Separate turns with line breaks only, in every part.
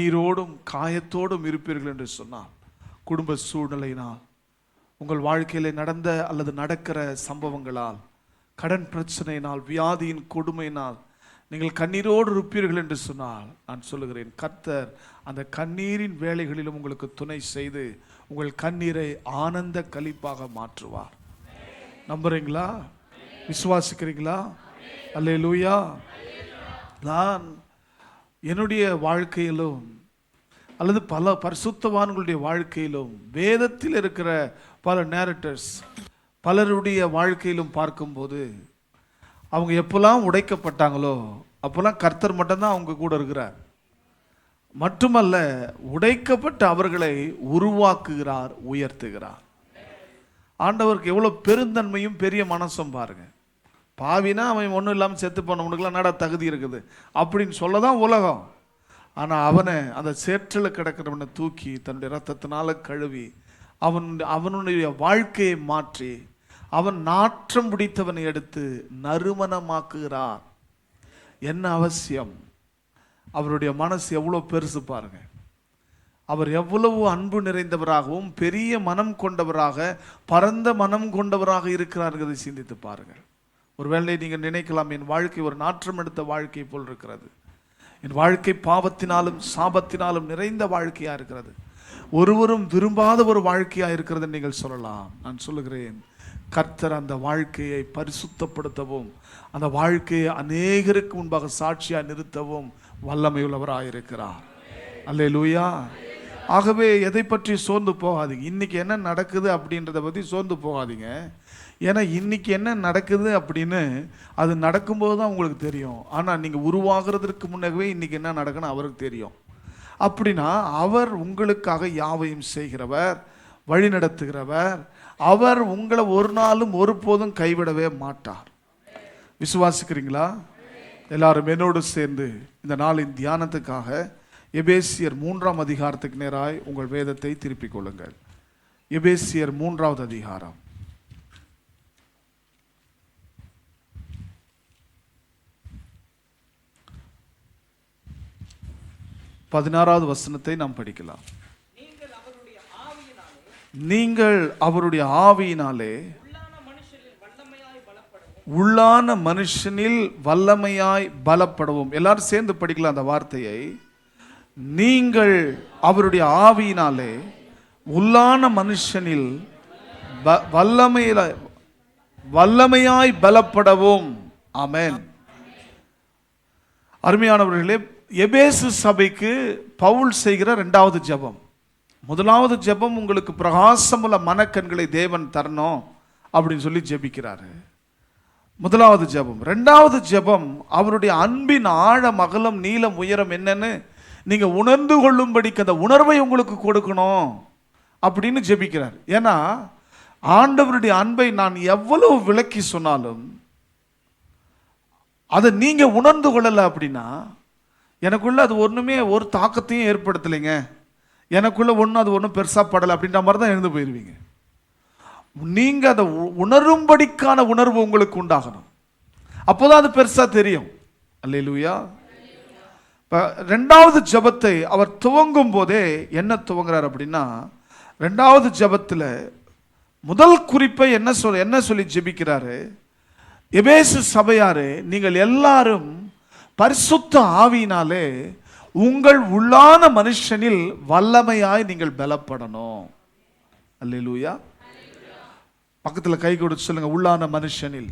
நீரோடும் காயத்தோடும் இருப்பீர்கள் என்று சொன்னால், குடும்ப சூழ்நிலையினால், உங்கள் வாழ்க்கையில் நடந்த அல்லது நடக்கிற சம்பவங்களால், கடன் பிரச்சனையினால், வியாதியின் கொடுமையினால் நீங்கள் கண்ணீரோடு இருப்பீர்கள் என்று சொன்னால், நான் சொல்லுகிறேன், கர்த்தர் அந்த கண்ணீரின் வேளைகளிலும் உங்களுக்கு துணை செய்து உங்கள் கண்ணீரை ஆனந்த களிப்பாக மாற்றுவார். நம்புறீங்களா? விசுவாசிக்கிறீங்களா? அல்லேலூயா. நான் என்னுடைய வாழ்க்கையிலும் அல்லது பல பரிசுத்தவான்களுடைய வாழ்க்கையிலும், வேதத்தில் இருக்கிற பல நேரேட்டர்ஸ் பலருடைய வாழ்க்கையிலும் பார்க்கும்போது, அவங்க எப்போல்லாம் உடைக்கப்பட்டாங்களோ அப்போல்லாம் கர்த்தர் மட்டும்தான் அவங்க கூட இருக்கிறார். மட்டுமல்ல, உடைக்கப்பட்ட அவர்களை உருவாக்குகிறார், உயர்த்துகிறார். ஆண்டவருக்கு எவ்வளோ பெருந்தன்மையும் பெரிய மனசும் பாருங்க. பாவினா அவன் ஒன்றும் இல்லாமல் செத்து போனவனுக்குலாம் என்னடா தகுதி இருக்குது அப்படின்னு சொல்ல தான் உலகம். ஆனால் அவனை, அந்த சேற்றில் கிடக்கிறவனை தூக்கி தன்னுடைய ரத்தத்தினால கழுவி அவனுடைய வாழ்க்கையை மாற்றி அவன் நாற்றம் பிடித்தவனை எடுத்து நறுமணமாக்குகிறார். என்ன அவசியம்? அவருடைய மனசு எவ்வளோ பெருசு பாருங்க. அவர் எவ்வளவு அன்பு நிறைந்தவராகவும் பெரிய மனம் கொண்டவராக, பரந்த மனம் கொண்டவராக இருக்கிறார்கள். சிந்தித்து பாருங்கள். ஒருவேளை நீங்கள் நினைக்கலாம், என் வாழ்க்கை ஒரு நாற்றம் எடுத்த வாழ்க்கை போல் இருக்கிறது, என் வாழ்க்கை பாவத்தினாலும் சாபத்தினாலும் நிறைந்த வாழ்க்கையாக இருக்கிறது, ஒருவரும் விரும்பாத ஒரு வாழ்க்கையாக இருக்கிறது நீங்கள் சொல்லலாம். நான் சொல்லுகிறேன், கர்த்தர் அந்த வாழ்க்கையை பரிசுத்தப்படுத்தவும், அந்த வாழ்க்கையை அநேகருக்கு முன்பாக சாட்சியாக நிறுத்தவும் வல்லமையுள்ளவராக இருக்கிறார். அல்லேலூயா. ஆகவே எதை பற்றி சோர்ந்து போகாதீங்க. இன்னைக்கு என்ன நடக்குது அப்படின்றத பற்றி சோர்ந்து போகாதீங்க. ஏன்னா இன்னைக்கு என்ன நடக்குது அப்படின்னு அது நடக்கும்போது தான் உங்களுக்கு தெரியும். ஆனால் நீங்கள் உருவாகிறதுக்கு முன்னவே இன்னைக்கு என்ன நடக்குன்னு அவருக்கு தெரியும். அப்படின்னா அவர் உங்களுக்காக யாவையும் செய்கிறவர், வழி நடத்துகிறவர். அவர் உங்களை ஒரு நாளும் ஒருபோதும் கைவிடவே மாட்டார். விசுவாசிக்கிறீங்களா? எல்லாரும் என்னோடு சேர்ந்து இந்த நாளின் தியானத்துக்காக எபேசியர் 3ஆம் அதிகாரத்துக்கு நேராய் உங்கள் வேதத்தை திருப்பிக் கொள்ளுங்கள். எபேசியர் 3வது அதிகாரம் 16வது வசனத்தை நாம் படிக்கலாம். நீங்கள் அவருடைய ஆவியினாலே உள்ளான மனுஷனில் வல்லமையாய் பலப்படவும். எல்லாரும் சேர்ந்து படிக்கலாம் அந்த வார்த்தையை. நீங்கள் அவருடைய ஆவியினாலே உள்ளான மனுஷனில் வல்லமையாய் பலப்படவும். ஆமென். அருமையானவர்களே, எபேசு சபைக்கு பவுல் செய்கிற 2வது ஜெபம். முதலாவது ஜெபம், உங்களுக்கு பிரகாசமுள்ள மனக்கண்களை தேவன் தரணும் அப்படின்னு சொல்லி ஜெபிக்கிறாரு. முதலாவது ஜெபம். 2வது ஜெபம், அவருடைய அன்பின் ஆழம், அகலம், நீளம், உயரம் என்னன்னு நீங்க உணர்ந்து கொள்ளும்படிக்கு அந்த உணர்வை உங்களுக்கு கொடுக்கணும் அப்படின்னு ஜெபிக்கிறார். ஏன்னா ஆண்டவருடைய அன்பை நான் எவ்வளவு விளக்கி சொன்னாலும் அதை நீங்க உணர்ந்து கொள்ளல அப்படின்னா, எனக்குள்ள அது ஒண்ணுமே ஒரு தாக்கத்தையும் ஏற்படுத்தலைங்க, எனக்குள்ள அது ஒன்றும் பெருசா படலை அப்படின்ற மாதிரி தான் எழுந்து போயிருவீங்க. நீங்க அதை உணரும்படிக்கான உணர்வு உங்களுக்கு உண்டாகணும். அப்போதான் அது பெருசா தெரியும். அல்லேலூயா. 2வது ஜெபத்தை அவர் துவங்கும் போதே என்ன துவங்குறார் அப்படின்னா, 2வது ஜெபத்தில் முதல் குறிப்பை என்ன சொல்லி ஜெபிக்கிறாரு? எபேசு சபையாரே, நீங்கள் எல்லாரும் பரிசுத்த ஆவியினாலே உங்கள் உள்ளான மனுஷனில் வல்லமையாய் நீங்கள் பலப்படணும். அல்லேலூயா. பக்கத்தில் கை கொடுத்து சொல்லுங்க, உள்ளான மனுஷனில்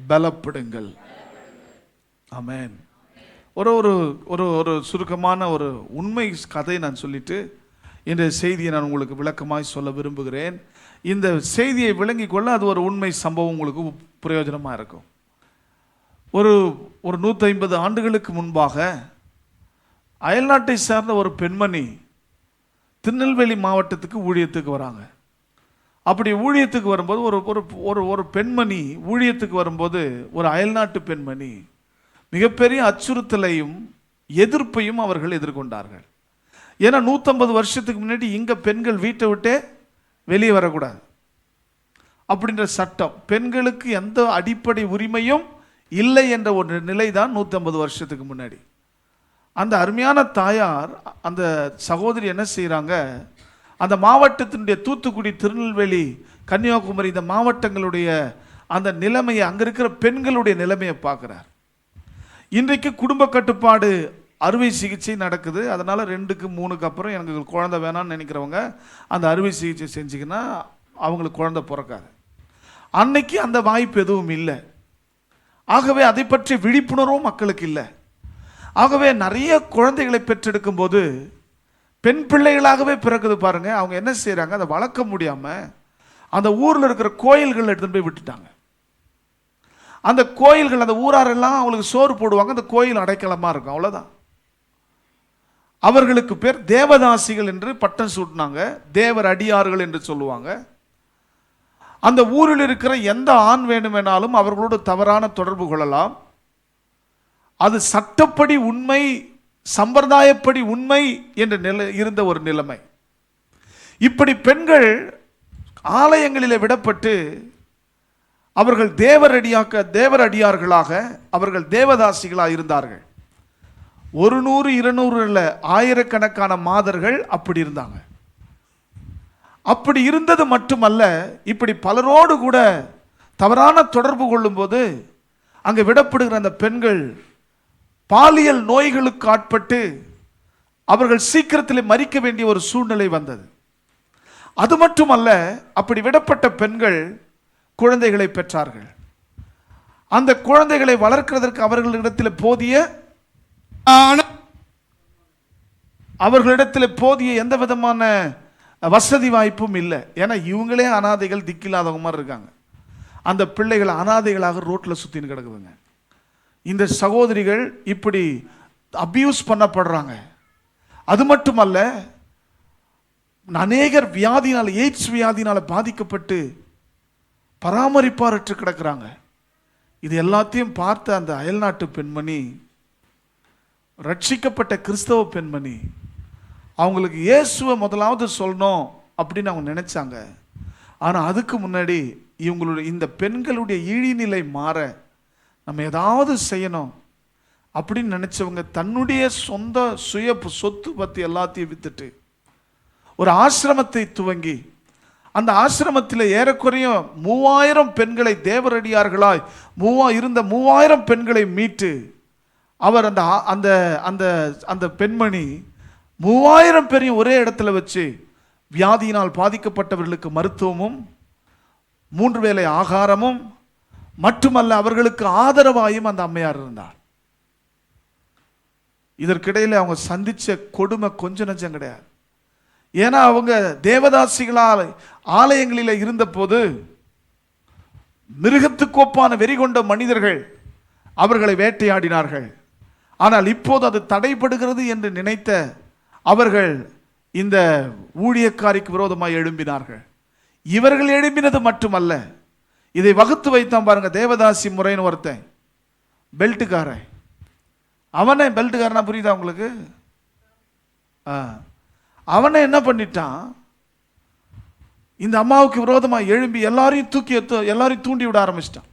பலப்படுங்கள். ஆமென். ஒரு ஒரு ஒரு சுருக்கமான ஒரு உண்மை கதை நான் சொல்லிட்டு இந்த செய்தியை நான் உங்களுக்கு விளக்கமாய் சொல்ல விரும்புகிறேன். இந்த செய்தியை விளங்கி கொள்ள அது ஒரு உண்மை சம்பவம் உங்களுக்கு பிரயோஜனமாக இருக்கும். ஒரு 150 ஆண்டுகளுக்கு முன்பாக அயல்நாட்டை சார்ந்த ஒரு பெண்மணி திருநெல்வேலி மாவட்டத்துக்கு ஊழியத்துக்கு வராங்க. அப்படி ஊழியத்துக்கு வரும்போது ஒரு பெண்மணி ஊழியத்துக்கு வரும்போது ஒரு அயல்நாட்டு பெண்மணி மிகப்பெரிய அச்சுறுத்தலையும் எதிர்ப்பையும் அவர்கள் எதிர்கொண்டார்கள். ஏன்னா 150 வருஷத்துக்கு முன்னாடி இங்க பெண்கள் வீட்டை விட்டே வெளியே வரக்கூடாது அப்படின்ற சட்டம், பெண்களுக்கு எந்த அடிப்படை உரிமையும் இல்லை என்ற ஒரு நிலை தான் 150 வருஷத்துக்கு முன்னாடி. அந்த அருமையான தாயார், அந்த சகோதரி என்ன செய்கிறாங்க, அந்த மாவட்டத்தினுடைய தூத்துக்குடி, திருநெல்வேலி, கன்னியாகுமரி இந்த மாவட்டங்களுடைய அந்த நிலைமையை, அங்கே இருக்கிற பெண்களுடைய நிலைமையை பார்க்குறார். இன்றைக்கு குடும்ப கட்டுப்பாடு அறுவை சிகிச்சை நடக்குது. அதனால் 2க்கு 3க்கு அப்புறம் எனக்கு குழந்தை வேணான்னு நினைக்கிறவங்க அந்த அறுவை சிகிச்சை செஞ்சிங்கன்னா அவங்களுக்கு குழந்தை பிறக்காது. அன்னைக்கு அந்த வாய்ப்பு எதுவும் இல்லை. ஆகவே அதை பற்றி விழிப்புணர்வும் மக்களுக்கு இல்லை. ஆகவே நிறைய குழந்தைகளை பெற்றெடுக்கும் போது பெண் பிள்ளைகளாகவே பிறகுது பாருங்க. அவங்க என்ன செய்கிறாங்க, அதை வளர்க்க முடியாமல் அந்த ஊரில் இருக்கிற கோயில்கள் எடுத்துகிட்டு போய் விட்டுட்டாங்க. அந்த கோயில்கள், அந்த ஊராரெல்லாம் அவங்களுக்கு சோறு போடுவாங்க, அந்த கோயில் அடைக்கலமாக இருக்கும், அவ்வளோதான். அவர்களுக்கு பேர் தேவதாசிகள் என்று பட்டம் சூட்டினாங்க. தேவர் அடியார்கள் என்று சொல்லுவாங்க. அந்த ஊரில் இருக்கிற எந்த ஆண் வேணுமெனாலும் அவர்களோடு தவறான தொடர்பு கொள்ளலாம். அது சட்டப்படி உண்மை, சம்பிரதாயப்படி உண்மை என்று இருந்த ஒரு நிலைமை. இப்படி பெண்கள் ஆலயங்களிலே விடப்பட்டு அவர்கள் தேவர் அடியார்களாக, அவர்கள் தேவதாசிகளாக இருந்தார்கள். 100, 200 இல்லை, ஆயிரக்கணக்கான மாதர்கள் அப்படி இருந்தாங்க. அப்படி இருந்தது மட்டுமல்ல, இப்படி பலரோடு கூட தவறான தொடர்பு கொள்ளும்போது அங்கே விடப்படுகிற அந்த பெண்கள் பாலியல் நோய்களுக்கு ஆட்பட்டு அவர்கள் சீக்கிரத்தில் மரிக்க வேண்டிய ஒரு சூழ்நிலை வந்தது. அது மட்டுமல்ல, அப்படி விடப்பட்ட பெண்கள் குழந்தைகளை பெற்றார்கள். அந்த குழந்தைகளை வளர்க்கிறதற்கு அவர்களிடத்தில் போதிய எந்த விதமான வசதி வாய்ப்பும் இல்லை. ஏன்னா இவங்களே அனாதைகள், திக்கில்லாதவங்க மாதிரி இருக்காங்க. அந்த பிள்ளைகள் அனாதைகளாக ரோட்டில் சுற்றின்னு கிடக்குதுங்க. இந்த சகோதரிகள் இப்படி அபியூஸ் பண்ணப்படுறாங்க. அது மட்டுமல்ல, அநேகர் வியாதினால், எய்ட்ஸ் வியாதினால் பாதிக்கப்பட்டு பராமரிப்பாரற்று கிடக்கிறாங்க. இது எல்லாத்தையும் பார்த்த அந்த அயல்நாட்டு பெண்மணி, ரட்சிக்கப்பட்ட கிறிஸ்தவ பெண்மணி, அவங்களுக்கு இயேசுவை முதலாவது சொல்லணும் அப்படின்னு அவங்க நினைச்சாங்க. ஆனால் அதுக்கு முன்னாடி இவங்களுடைய இந்த பெண்களுடைய இழிநிலை மாற நம்ம ஏதாவது செய்யணும் அப்படின்னு நினைச்சவங்க தன்னுடைய சொந்த சொத்து பற்றி எல்லாத்தையும் வித்துட்டு ஒரு ஆசிரமத்தை துவங்கி, அந்த ஆசிரமத்தில் ஏறக்குறைய 3000 பெண்களை, தேவரடியார்களாய் இருந்த 3000 பெண்களை மீட்டு அவர் அந்த பெண்மணி 3000 பேரையும் ஒரே இடத்துல வச்சு வியாதியினால் பாதிக்கப்பட்டவர்களுக்கு மருத்துவமும் 3 வேளை ஆகாரமும் மட்டுமல்ல, அவர்களுக்கு ஆதரவாயும் அந்த அம்மையார் இருந்தார். இதற்கிடையில் அவங்க சந்திச்ச கொடுமை கொஞ்சம் நஞ்சம் கிடையாது. ஏன்னா அவங்க தேவதாசிகளால் ஆலயங்களில் இருந்த போது மிருகத்துக்கோப்பான வெறி கொண்ட மனிதர்கள் அவர்களை வேட்டையாடினார்கள். ஆனால் இப்போது அது தடைபடுகிறது என்று நினைத்த அவர்கள் இந்த ஊழியக்காரிக்கு விரோதமாக எழும்பினார்கள். இவர்கள் எழும்பினது மட்டுமல்ல, இதை வகுத்து வைத்தான் பாருங்க. தேவதாசி முறைன்னு ஒருத்தன், பெல்ட்டுக்காரன். அவனே பெல்ட்டுக்காரனா, புரியுதா உங்களுக்கு? அவனை என்ன பண்ணிட்டான், இந்த அம்மாவுக்கு விரோதமாக எழும்பி எல்லாரையும் தூண்டி விட ஆரம்பிச்சிட்டான்.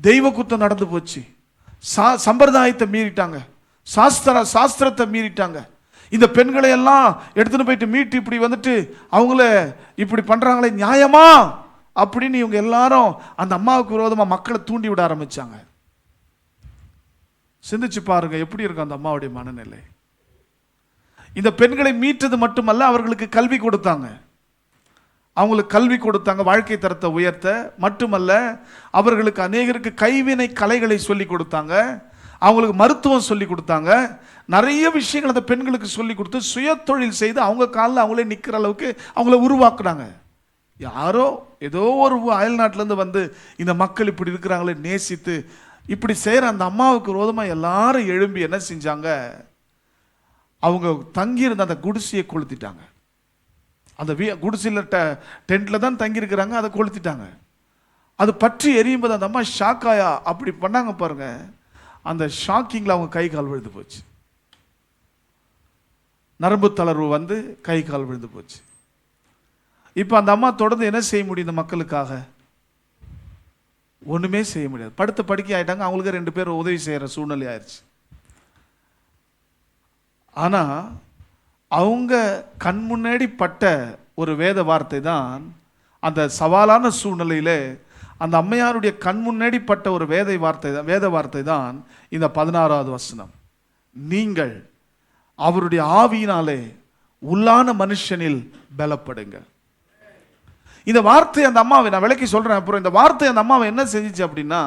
தெய்வ குத்தம் நடந்து போச்சு. சம்பிரதாயத்தை மீறிட்டாங்க, சாஸ்திரத்தை மீறிட்டாங்க. இந்த பெண்களை எல்லாம் எடுத்துன்னு போயிட்டு மீட்டு இப்படி வந்துட்டு அவங்கள இப்படி பண்றாங்களே, நியாயமா அப்படின்னு இவங்க எல்லாரும் அந்த அம்மாவுக்கு விரோதமாக மக்களை தூண்டி விட ஆரம்பிச்சாங்க. சிந்திச்சு பாருங்க எப்படி இருக்கும் அந்த அம்மாவுடைய மனநிலை. இந்த பெண்களை மீட்டது மட்டுமல்ல, அவர்களுக்கு கல்வி கொடுத்தாங்க. அவங்களுக்கு கல்வி கொடுத்தாங்க, வாழ்க்கை தரத்தை உயர்த்த மட்டுமல்ல, அவர்களுக்கு அநேகருக்கு கைவினை கலைகளை சொல்லி கொடுத்தாங்க, அவங்களுக்கு மருத்துவம் சொல்லி கொடுத்தாங்க. நிறைய விஷயங்கள் அந்த பெண்களுக்கு சொல்லி கொடுத்து சுய தொழில் செய்து அவங்க காலில் அவங்களே நிற்கிற அளவுக்கு அவங்கள உருவாக்குனாங்க. யாரோ ஏதோ ஒரு அயல்நாட்டிலேருந்து வந்து இந்த மக்கள் இப்படி இருக்கிறாங்களே நேசித்து இப்படி செய்கிற அந்த அம்மாவுக்கு விரோதமாக எல்லாரும் எழும்பி என்ன செஞ்சாங்க, அவங்க தங்கியிருந்த அந்த குடிசையை கொளுத்திட்டாங்க. அந்த குடிசையில் டென்ட்டில் தான் தங்கியிருக்கிறாங்க, அதை கொளுத்திட்டாங்க. அது பற்றி எரியும்போது அந்த அம்மா ஷாக்காயா அப்படி பண்ணாங்க பாருங்க. அந்த ஷாக்கிங்கில் அவங்க கை கால் விழுந்து போச்சு. நரம்பு தளர்வு வந்து கை கால் விழுந்து போச்சு. இப்போ அந்த அம்மா தொடர்ந்து என்ன செய்ய முடியும் இந்த மக்களுக்காக? ஒன்றுமே செய்ய முடியாது. படுத்த படுக்கை ஆகிட்டாங்க. அவங்களுக்கு 2 பேர் உதவி செய்கிற சூழ்நிலை ஆயிடுச்சு. ஆனா அவங்க கண் முன்னாடி பட்ட ஒரு வேத வார்த்தை தான், அந்த சவாலான சூழ்நிலையிலே அந்த அம்மையாருடைய கண் முன்னாடி பட்ட ஒரு வேத வார்த்தை தான் இந்த 16வது வசனம். நீங்கள் அவருடைய ஆவியினாலே உள்ளான மனுஷனில் பலப்படுங்க. இந்த வார்த்தை அந்த அம்மாவை நான் விளக்கி சொல்றேன். அப்புறம் இந்த வார்த்தை அந்த அம்மாவை என்ன செஞ்சிச்சு அப்படின்னா,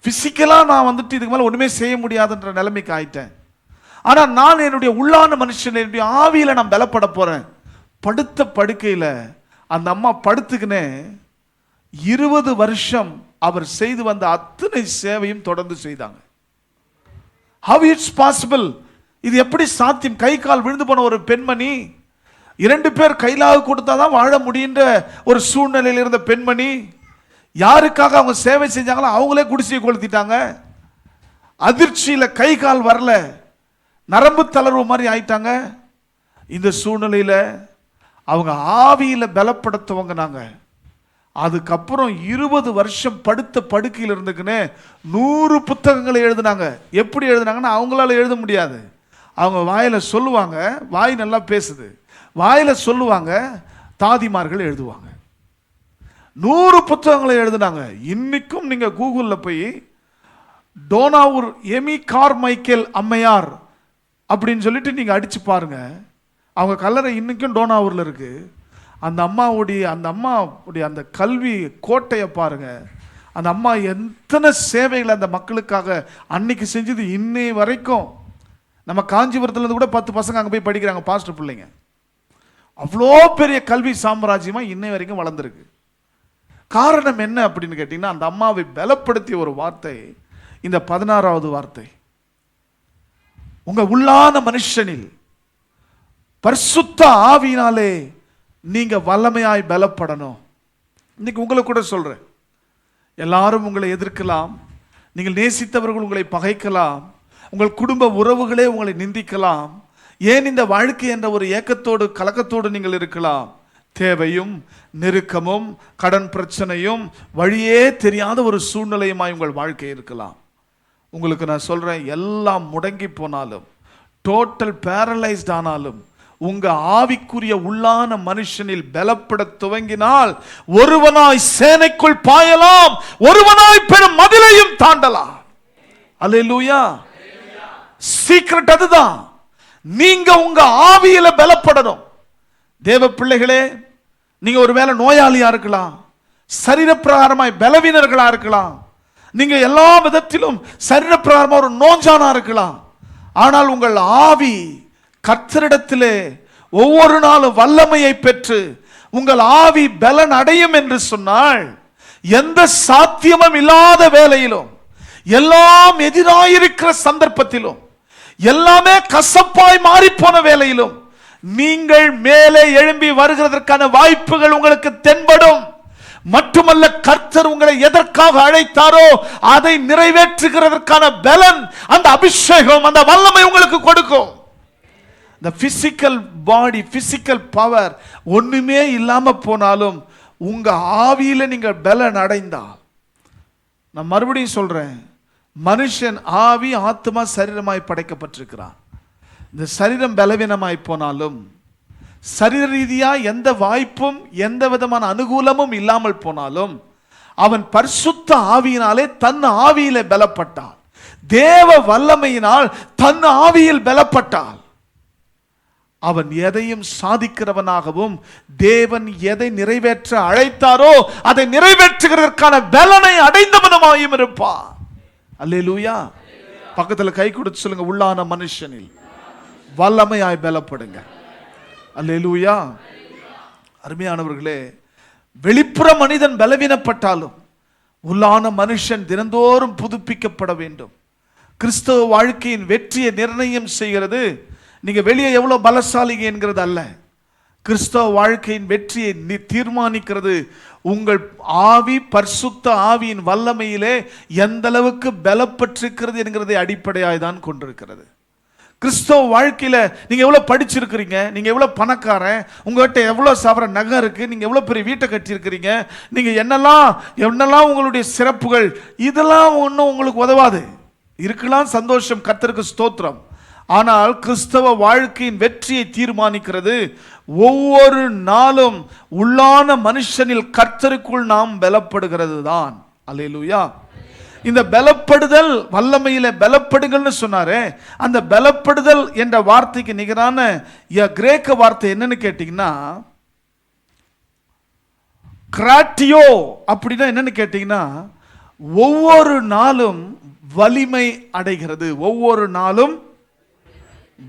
பிசிக்கலா நான் வந்துட்டு இதுக்கு மேல ஒண்ணுமே செய்ய முடியாதுன்ற நிலைமைக்கு ஆயிட்டேன். ஆனா நான் என்னுடைய உள்ளான மனுஷன், என்னுடைய ஆவியில நான் பலப்பட போறேன். படுத்த படுக்கையில அந்த அம்மா படுத்துக்கினே 20 வருஷம் அவர் செய்து வந்த அத்தனை சேவையும் தொடர்ந்து செய்தாங்க. How it's possible? இது எப்படி சாத்தியம்? கை கால் விழுந்து போன ஒரு பெண்மணி, 2 பேர் கைலாக கொடுத்தாதான் வாழ முடியுன்ற ஒரு சூழ்நிலையில் இருந்த பெண்மணி, யாருக்காக அவங்க சேவை செஞ்சாங்களோ அவங்களே குடிசையை கொளுத்திட்டாங்க. அதிர்ச்சியில கை கால் வரல, நரம்பு தளர்வு மாதிரி ஆயிட்டாங்க. இந்த சூழ்நிலையில அவங்க ஆவியில பலப்படுத்தவங்க நாங்க. அதுக்கப்புறம் 20 வருஷம் படுத்த படுக்கையில் இருந்துக்குன்னு 100 புத்தகங்களை எழுதினாங்க. எப்படி எழுதினாங்கன்னா, அவங்களால எழுத முடியாது. அவங்க வாயில சொல்லுவாங்க, வாய் நல்லா பேசுது, வாயில சொல்லுவாங்க, தாதிமார்கள் எழுதுவாங்க. 100 புத்தகங்களை எழுதினாங்க. இன்னைக்கும் நீங்க கூகுளில் போய் டோனாவூர் எமி கார்மைக்கேல் அம்மையார் அப்படின்னு சொல்லிட்டு நீங்க அடிச்சு பாருங்க, அவங்க கல்லறை இன்னைக்கும் டோனாவூர்ல இருக்கு. அந்த அம்மாவுடைய அந்த கல்வி கோட்டையை பாருங்க. அந்த அம்மா எத்தனை சேவைகளை அந்த மக்களுக்காக அன்னைக்கு செஞ்சது இன்னை வரைக்கும். நம்ம காஞ்சிபுரத்துலேருந்து கூட 10 பசங்க அங்கே போய் படிக்கிறாங்க, பாஸ்டர் பிள்ளைங்க. அவ்வளோ பெரிய கல்வி சாம்ராஜ்யமா இன்னை வரைக்கும் வளர்ந்துருக்கு. காரணம் என்ன அப்படின்னு கேட்டீங்கன்னா, அந்த அம்மாவை பலப்படுத்திய ஒரு வார்த்தை இந்த 16வது வார்த்தை. உங்க உள்ளான மனுஷனில் பரிசுத்த ஆவியினாலே நீங்க வல்லமையாய் பலப்படணும். இன்னைக்கு உங்களை கூட சொல்றேன், எல்லாரும் உங்களை எதிர்க்கலாம், நீங்கள் நேசித்தவர்கள் உங்களை பகைக்கலாம், உங்கள் குடும்ப உறவுகளே உங்களை நிந்திக்கலாம், ஏன் இந்த வாழ்க்கை என்ற ஒரு ஏக்கத்தோடு கலக்கத்தோடு நீங்கள் இருக்கலாம். தேவையும் நெருக்கமும் கடன் பிரச்சனையும் வழியே தெரியாத ஒரு சூழ்நிலையுமாய் உங்கள் வாழ்க்கை இருக்கலாம். உங்களுக்கு நான் சொல்றேன், எல்லாம் முடங்கி போனாலும், டோட்டல் பேரலைஸ்ட் ஆனாலும், உங்க ஆவிக்குரிய உள்ளான மனுஷனில் பலப்பட துவங்கினால் ஒருவனாய் சேனைக்குள் பாயலாம், ஒருவனாய் பெரும் மதிலையும் தாண்டலாம். அல்லேலூயா. சீக்ரெட் அதுதான். நீங்க உங்க ஆவியில பலப்படணும். தேவ பிள்ளைகளே, நீங்க ஒருவேளை நோயாளியா இருக்கலாம், சரீரப்பிரகாரமாய் பலவீனர்களா இருக்கலாம், நீங்க எல்லா விதத்திலும் சரீரப்பிரகாரமா ஒரு நோஞ்சானா இருக்கலாம். ஆனால் உங்கள் ஆவி கர்த்தரிடத்திலே ஒவ்வொரு நாளும் வல்லமையை பெற்று உங்கள் ஆவி பலன் அடையும் என்று சொன்னால், எந்த சாத்தியமும் இல்லாத வேளையிலும், எல்லாம் எதிராயிருக்கிற சந்தர்ப்பத்திலும், எல்லாமே கசப்பாய் மாறி போன வேளையிலும் நீங்கள் மேலே எழும்பி வருகிறதற்கான வாய்ப்புகள் உங்களுக்கு தென்படும். மட்டுமல்ல, கர்த்தர் உங்களை எதற்காக அழைத்தாரோ அதை நிறைவேற்றுகிறதற்கான பலன், அந்த அபிஷேகம், அந்த வல்லமை உங்களுக்கு கொடுக்கும். இந்த பிசிக்கல் பாடி, பிசிக்கல் பவர் ஒண்ணுமே இல்லாம போனாலும் உங்க ஆவியில நீங்கள் பலன் அடைந்தால், நான் மறுபடியும் சொல்றேன், மனுஷன் ஆவி ஆத்மா சரீரமாய் படைக்கப்பட்டிருக்கிறான். இந்த சரீரம் பலவீனமாய் போனாலும், சரீர ரீதியா எந்த வாய்ப்பும் எந்த விதமான அனுகூலமும் இல்லாமல் போனாலும், அவன் பரிசுத்த ஆவியினாலே தன் ஆவியிலே பலப்பட்டான். தேவ வல்லமையினால் தன் ஆவியில் பலப்பட்டால் அவன் எதையும் சாதிக்கிறவனாகவும், தேவன் எதை நிறைவேற்ற அழைத்தாரோ அதை நிறைவேற்றுகிறதற்கான பலனை அடைந்தவனுமாயும் இருப்பான். அல்லேலூயா. பக்கத்துல கை கொடுத்து சொல்லுங்க, உள்ளான மனுஷனில் வல்லமையாய் பலப்படுங்க. அல்லேலூயா. அருமையானவர்களே, வெளிப்புற மனிதன் பலவீனப்பட்டாலும் உள்ளான மனுஷன் தினந்தோறும் புதுப்பிக்கப்பட வேண்டும். கிறிஸ்தவ வாழ்க்கையின் வெற்றியை நிர்ணயம் செய்கிறது நீங்க வெளியே எவ்வளவு பலசாலிங்க என்கிறது அல்ல. கிறிஸ்தவ வாழ்க்கையின் வெற்றியை தீர்மானிக்கிறது உங்கள் ஆவி பரிசுத்த ஆவியின் வல்லமையிலே எந்த அளவுக்கு பலப்பட்டிருக்கிறது என்கிறதை அடிப்படையாய் தான் கொண்டிருக்கிறது. கிறிஸ்தவ வாழ்க்கையில நீங்க எவ்வளவு படிச்சிருக்கிறீங்க, நீங்க எவ்வளவு பணக்காரன், உங்ககிட்ட எவ்வளவு சவர நகை இருக்கு, நீங்க எவ்வளவு பெரிய வீட்டை கட்டியிருக்கிறீங்க, நீங்க என்னெல்லாம் உங்களுடைய சிறப்புகள், இதெல்லாம் ஒன்றும் உங்களுக்கு உதவாது. இருக்கலாம், சந்தோஷம், கர்த்தருக்கு ஸ்தோத்திரம். ஆனால் கிறிஸ்தவ வாழ்க்கையின் வெற்றியை தீர்மானிக்கிறது ஒவ்வொரு நாளும் உள்ளான மனுஷனில் கர்த்தருக்குள் நாம் பலப்படுகிறது தான். அல்லேலூயா. இந்த பலப்படுதல், வல்லமையில பலப்படுங்கள்னு சொன்னாரே, அந்த பலப்படுதல் என்ற வார்த்தைக்கு நிகரான கிரேக்க வார்த்தை என்னன்னு கேட்டீங்கன்னா கிராட்டியோ. அப்படின்னா என்னன்னு கேட்டீங்கன்னா ஒவ்வொரு நாளும் வலிமை அடைகிறது. ஒவ்வொரு நாளும்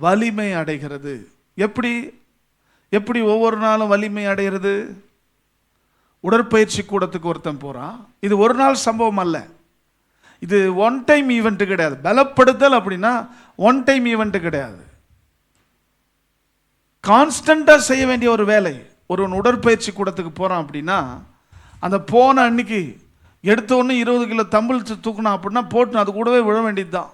வலிமை அடைகிறது. எப்படி எப்படி ஒவ்வொரு நாளும் வலிமை அடைகிறது? உடற்பயிற்சி கூடத்துக்கு ஒருத்தன் போறான். இது ஒரு நாள் சம்பவம் அல்ல, இது ஒன் டைம் ஈவெண்ட் கிடையாது. பலப்படுத்தல் அப்படின்னா ஒன் டைம் ஈவெண்ட் கிடையாது, கான்ஸ்டண்டா செய்ய வேண்டிய ஒரு வேலை. ஒருவன் உடற்பயிற்சி கூடத்துக்கு போறான் அப்படின்னா அந்த போன அன்னைக்கு எடுத்த ஒன்று 20 கிலோ தம்பிள் தூக்கணும் அப்படின்னா போட்டு அது கூடவே விழ வேண்டியது தான்.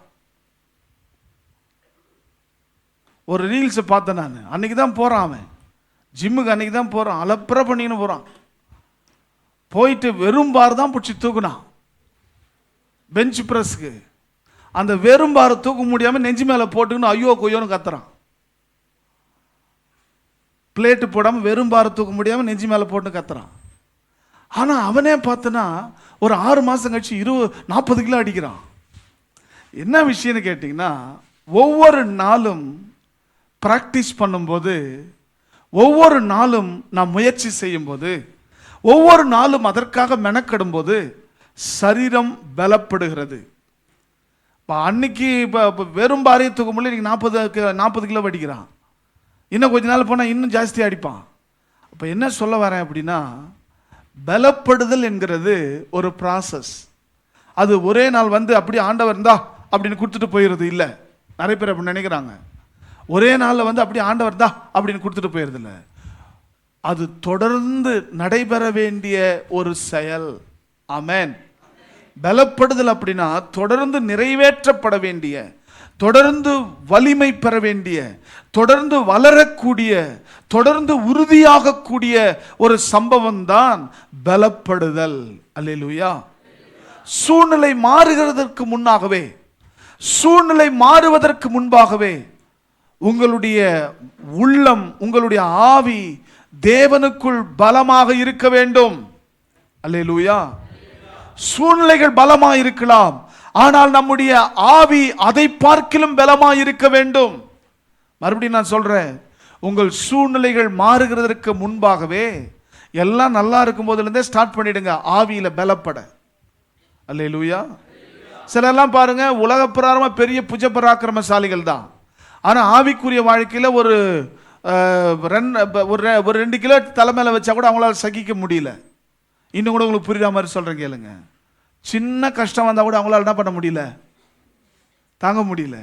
ஒரு ரீல்ஸை பார்த்தேன் நான், அன்னைக்கு தான் போகிறான் அவன் ஜிம்முக்கு, அன்னைக்கு தான் போகிறான், அலப்பற பண்ணின்னு போகிறான். போயிட்டு வெறும் பார் தான் பிடிச்சி தூக்குனான் பெஞ்ச் ப்ரெஸ்க்கு. அந்த வெறும் பாரை தூக்க முடியாமல் நெஞ்சு மேலே போட்டுக்கணும் ஐயோ கொய்யோன்னு கத்துறான். பிளேட்டு போடாமல் வெறும் பாரை தூக்க முடியாமல் நெஞ்சு மேலே போட்டு கத்துறான். ஆனால் அவனே பார்த்தனா ஒரு 6 மாதம் கழிச்சு 40 கிலோ அடிக்கிறான். என்ன விஷயம்னு கேட்டிங்கன்னா ஒவ்வொரு நாளும் ப்ராக்டிஸ் பண்ணும்போது, ஒவ்வொரு நாளும் நாம் முயற்சி செய்யும்போது, ஒவ்வொரு நாளும் அதற்காக மெனக்கெடும் போது சரீரம் பலப்படுகிறது. இப்போ அன்னைக்கு இப்போ வெறும் பாரையை தூக்க முடியல, இன்னைக்கு 40 கிலோ அடிக்கிறான். இன்னும் கொஞ்ச நாள் போனால் இன்னும் ஜாஸ்தியாக அடிப்பான். அப்போ என்ன சொல்ல வரேன் அப்படின்னா பலப்படுதல் என்கிறது ஒரு ப்ராசஸ். அது ஒரே நாள் வந்து அப்படி ஆண்டவர் இருந்தா அப்படின்னு கொடுத்துட்டு போயிடுறது இல்லை. நிறைய பேர் அப்படி நினைக்கிறாங்க. ஒரே நாளில் வந்து அப்படி ஆண்டவர் தான் அப்படின்னு கொடுத்துட்டு போயிடுறது இல்லை. அது தொடர்ந்து நடைபெற வேண்டிய ஒரு செயல். ஆமென். பலப்படுதல் அப்படின்னா தொடர்ந்து நிறைவேற்றப்பட வேண்டிய, தொடர்ந்து வலிமை பெற வேண்டிய, தொடர்ந்து வளரக்கூடிய, தொடர்ந்து உறுதியாகக்கூடிய ஒரு சம்பவம் தான் பலப்படுதல். அல்லேலூயா. சூழ்நிலை மாறுகிறதற்கு முன்னாகவே, சூழ்நிலை மாறுவதற்கு முன்பாகவே உங்களுடைய உள்ளம், உங்களுடைய ஆவி தேவனுக்குள் பலமாக இருக்க வேண்டும். அல்லேலூயா. சூழ்நிலைகள் பலமாக இருக்கலாம், ஆனால் நம்முடைய ஆவி அதை பார்க்கிலும் பலமாக இருக்க வேண்டும். மறுபடியும் நான் சொல்றேன், உங்கள் சூழ்நிலைகள் மாறுகிறதற்கு முன்பாகவே எல்லாம் நல்லா இருக்கும் போதுலேருந்தே ஸ்டார்ட் பண்ணிடுங்க ஆவியில பலப்பட. அல்லேலூயா. சிலெல்லாம் பாருங்க உலக பிரகாரமா பெரிய புஜ பராக்கிரமசாலிகள் தான், ஆனால் ஆவிக்குரிய வாழ்க்கையில் ஒரு 2 கிலோ தலைமையில வச்சா கூட அவங்களால சகிக்க முடியல. இன்னும் கூட உங்களுக்கு புரியுற மாதிரி சொல்றேன் கேளுங்க. சின்ன கஷ்டம் வந்தால் கூட அவங்களால என்ன பண்ண முடியல, தாங்க முடியல.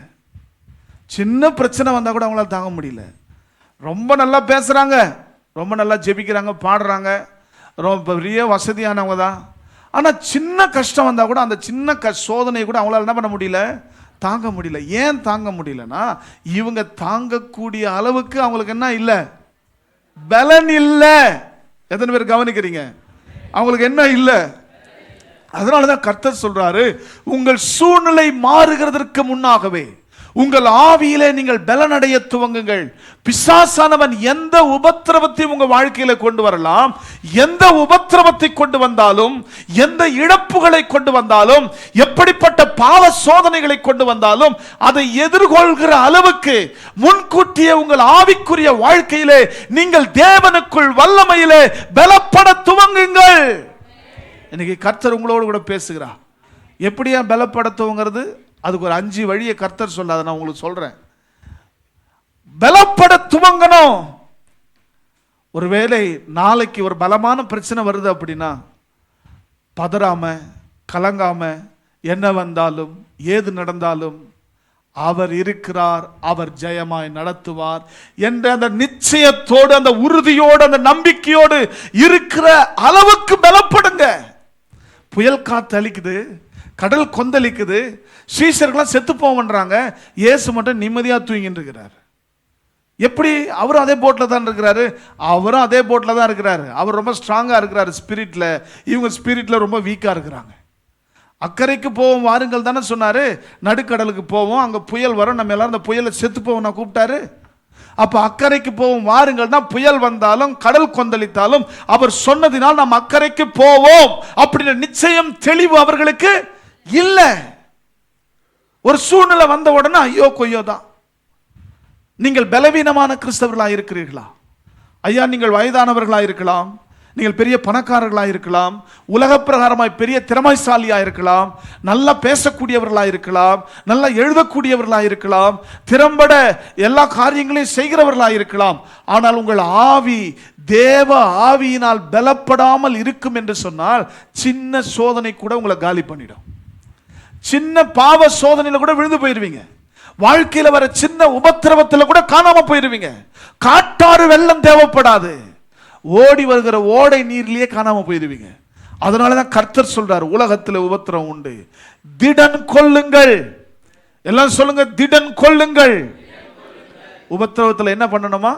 சின்ன பிரச்சனை வந்தால் கூட அவங்களால தாங்க முடியல. ரொம்ப நல்லா பேசுகிறாங்க, ரொம்ப நல்லா ஜெபிக்கிறாங்க, பாடுறாங்க, ரொம்ப பெரிய வசதியானவங்க தான். ஆனால் சின்ன கஷ்டம் வந்தால் கூட அந்த சின்ன சோதனையை கூட அவங்களால என்ன பண்ண முடியல, தாங்க முடியல. ஏன் தாங்க முடியலன்னா இவங்க தாங்கக்கூடிய அளவுக்கு அவங்களுக்கு என்ன இல்லை, பலன் இல்லை. எத்தனை பேர் கவனிக்கிறீங்க? அவங்களுக்கு என்ன இல்லை. அதனாலதான் கர்த்தர் சொல்றாரு, உங்கள் சூழ்நிலை மாறுகிறதற்கு முன்னாகவே உங்கள் ஆவியிலே நீங்கள் பலனடைய துவங்குங்கள். பிசாசானவன் எந்த உபத்திரவத்தையும் உங்க வாழ்க்கையில கொண்டு வரலாம். எந்த உபத்திரவத்தை கொண்டு வந்தாலும், எந்த இழப்புகளை கொண்டு வந்தாலும், எப்படிப்பட்ட பாவ சோதனைகளை கொண்டு வந்தாலும் அதை எதிர்கொள்கிற அளவுக்கு முன்கூட்டியே உங்கள் ஆவிக்குரிய வாழ்க்கையிலே நீங்கள் தேவனுக்குள் வல்லமையிலே பலப்பட துவங்குங்கள். இன்னைக்கு கர்த்தர் உங்களோடு கூட பேசுகிறார். எப்படியா பலப்படுத்துவங்கிறது அதுக்கு ஒரு 5 வழியை கர்த்தர் சொல்லாத நான் உங்களுக்கு சொல்றேன். பலப்பட துவங்கணும். ஒருவேளை நாளைக்கு ஒரு பலமான பிரச்சனை வருது அப்படின்னா பதறாம கலங்காம, என்ன வந்தாலும் ஏது நடந்தாலும் அவர் இருக்கிறார், அவர் ஜெயமாய் நடத்துவார் என்ற அந்த நிச்சயத்தோடு, அந்த உறுதியோடு, அந்த நம்பிக்கையோடு இருக்கிற அளவுக்கு பலப்படுங்க. புயல் காத்து அளிக்குது, கடல் கொந்தளிக்குது, சீஷர்கள்லாம் செத்து போவன்றாங்க, இயேசு மட்டும் நிம்மதியாக தூங்கிட்டு இருக்கிறார். எப்படி? அவரும் அதே போட்டில் தான் இருக்கிறாரு, அவரும் அதே போட்டில் தான் இருக்கிறாரு. அவர் ரொம்ப ஸ்ட்ராங்காக இருக்கிறாரு ஸ்பிரிட்டில், இவங்க ஸ்பிரிட்டில் ரொம்ப வீக்காக இருக்கிறாங்க. அக்கறைக்கு போவோம் வாருங்கள் தானே சொன்னாரு. நடுக்கடலுக்கு போவோம், அங்க புயல் வரும், நம்ம எல்லாரும் அந்த புயலை செத்து போவோம் நான் கூப்பிட்டாரு. அப்ப அக்கறைக்கு போவோம் வாருங்கள் தான். புயல் வந்தாலும் கடல் கொந்தளித்தாலும் அவர் சொன்னதினால் நாம் அக்கறைக்கு போவோம் அப்படின்ற நிச்சயம் தெளிவு அவர்களுக்கு இல்ல. ஒரு சூழ்நிலை வந்த உடனே ஐயோ கொய்யோ தான். நீங்கள் பலவீனமான கிறிஸ்தவர்களாக இருக்கிறீர்களா? ஐயா, நீங்கள் வயதானவர்களாக இருக்கலாம், நீங்கள் பெரிய பணக்காரர்களாக இருக்கலாம், உலக பிரகாரமாய் பெரிய திறமைசாலியாக இருக்கலாம், நல்லா பேசக்கூடியவர்களாக இருக்கலாம், நல்லா எழுதக்கூடியவர்களாக இருக்கலாம், திறம்பட எல்லா காரியங்களையும் செய்கிறவர்களாக இருக்கலாம். ஆனால் உங்கள் ஆவி தேவ ஆவியினால் பலப்படாமல் இருக்கும் என்று சொன்னால் சின்ன சோதனை கூட உங்களை காலி பண்ணிடும். சின்ன பாவ சோதனையில கூட விழுந்து போயிருவீங்க. வாழ்க்கையில வர சின்ன உபத்திரவத்துல கூட காணாம போயிருவீங்க. காட்டாறு வெள்ளம் தேவைப்படாது, ஓடி வருகிற ஓடை நீர்லயே காணாம போயிருவீங்க. அதனாலதான் கர்த்தர் சொல்றார், உலகத்தில் உபத்திரவம் உண்டு, திடன் கொள்ளுங்கள். எல்லாம் சொல்லுங்க, திடன் கொள்ளுங்கள். உபத்திரவத்தில் என்ன பண்ணணுமா?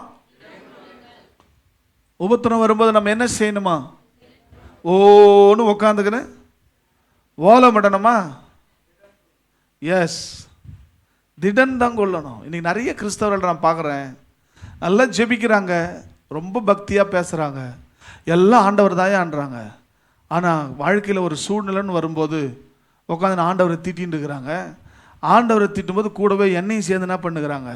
உபத்திரம் வரும்போது நம்ம என்ன செய்யணுமா? ஓன்னு உட்காந்துக்கின்னு ஓலமிடணுமா? எஸ், திடன் தான் கொள்ளணும். இன்னைக்கு நிறைய கிறிஸ்தவர்கள் நான் பார்க்குறேன், நல்லா ஜெபிக்கிறாங்க, ரொம்ப பக்தியாக பேசுகிறாங்க, எல்லாம் ஆண்டவர் தாயே ஆண்டுறாங்க. ஆனால் வாழ்க்கையில் ஒரு சூழ்நிலைன்னு வரும்போது உட்காந்து ஆண்டவரை திட்டின்னு இருக்கிறாங்க. ஆண்டவரை திட்டும்போது கூடவே என்னையும் சேர்ந்து என்ன பண்ணுகிறாங்க?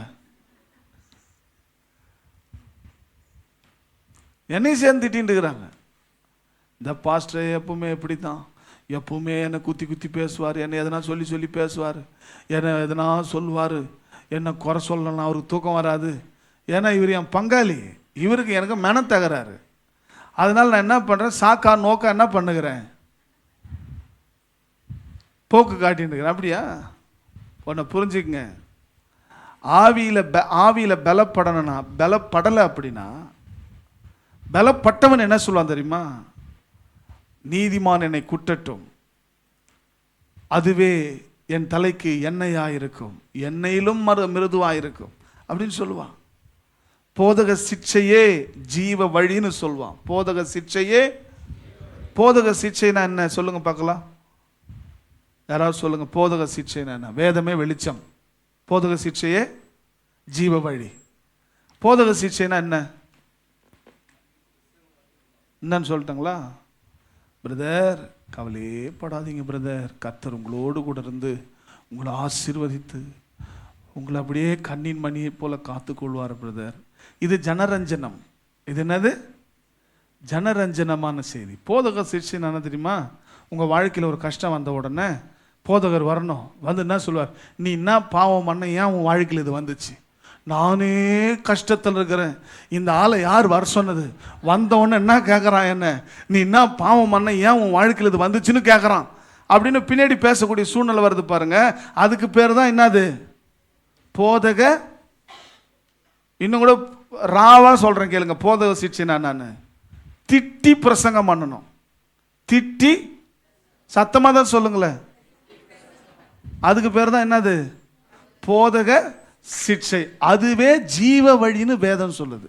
என்னையும் சேர்ந்து திட்டின்னு இருக்கிறாங்க. இந்த பாஸ்டர் எப்பவுமே எப்படி தான், எப்பவுமே என்னை குத்தி குத்தி பேசுவார், என்னை எதனா சொல்லி சொல்லி பேசுவார், என்னை எதனா சொல்லுவார், என்னை குறை சொல்லலாம், அவருக்கு தூக்கம் வராது. ஏன்னா இவர் என் பங்காளி, இவருக்கு எனக்கு மனம் தகராறு. அதனால் நான் என்ன பண்ணுறேன், சாக்கா நோக்கா என்ன பண்ணுகிறேன், போக்கு காட்டின்னு இருக்கிறேன். அப்படியா? ஒன்றை புரிஞ்சுக்குங்க, ஆவியில் பலப்படணும்னா, பலப்படலை அப்படின்னா, பலப்பட்டவன் என்ன சொல்லுவான் தெரியுமா? நீதிமான் என்னை குட்டட்டும், அதுவே என் தலைக்கு எண்ணெயாயிருக்கும், எண்ணெயிலும் மிருதுவாயிருக்கும் அப்படின்னு சொல்லுவான். போதக சிக்ஷையே ஜீவ வழின்னு சொல்லுவான். போதக சிக்ஷையே, போதக சிக்ஷைனா என்ன சொல்லுங்க பார்க்கலாம், யாராவது சொல்லுங்க. போதக சிக்ஷைனா என்ன? வேதமே வெளிச்சம், போதக சிக்ஷையே ஜீவ வழி. போதக சிக்ஷைனா என்ன என்னன்னு சொல்லிட்டாங்களா? பிரதர் கவலையே படாதீங்க பிரதர், கர்த்தர் உங்களோடு கூட இருந்து உங்களை ஆசீர்வதித்து உங்களை அப்படியே கண்ணின் மணியை போல காத்துக்கொள்வார் பிரதர். இது ஜனரஞ்சனம். இது என்னது? ஜனரஞ்சனமான செய்தி. போதக சிக்ஷை என்ன தெரியுமா? உங்கள் வாழ்க்கையில் ஒரு கஷ்டம் வந்த உடனே போதகர் வரணும், வந்து என்ன சொல்வார், நீ என்ன பாவம் பண்ண, ஏன் உன் வாழ்க்கையில் இது வந்துச்சு, நானே கஷ்டத்தில் இருக்கிறேன், இந்த ஆளை யார் வர சொன்னது, வந்தவொடனே என்ன கேட்குறான், என்ன நீ என்ன பாவம் பண்ண, ஏன் உன் வாழ்க்கையில் இது வந்துச்சுன்னு கேட்குறான் அப்படின்னு பின்னாடி பேசக்கூடிய சூழ்நிலை வருது பாருங்க. அதுக்கு பேர் தான் என்னது? போதக. இன்னும் கூட ராவா சொல்கிறேன் கேளுங்க, போதக சிக்ஷைனா நான் திட்டி பிரசங்கம் பண்ணணும். திட்டி சத்தமாக தான் சொல்லுங்களேன், அதுக்கு பேர் தான் என்னது? போதக சிக்ஷை. அதுவே ஜீவ வழின்னு வேதம் சொல்லுது.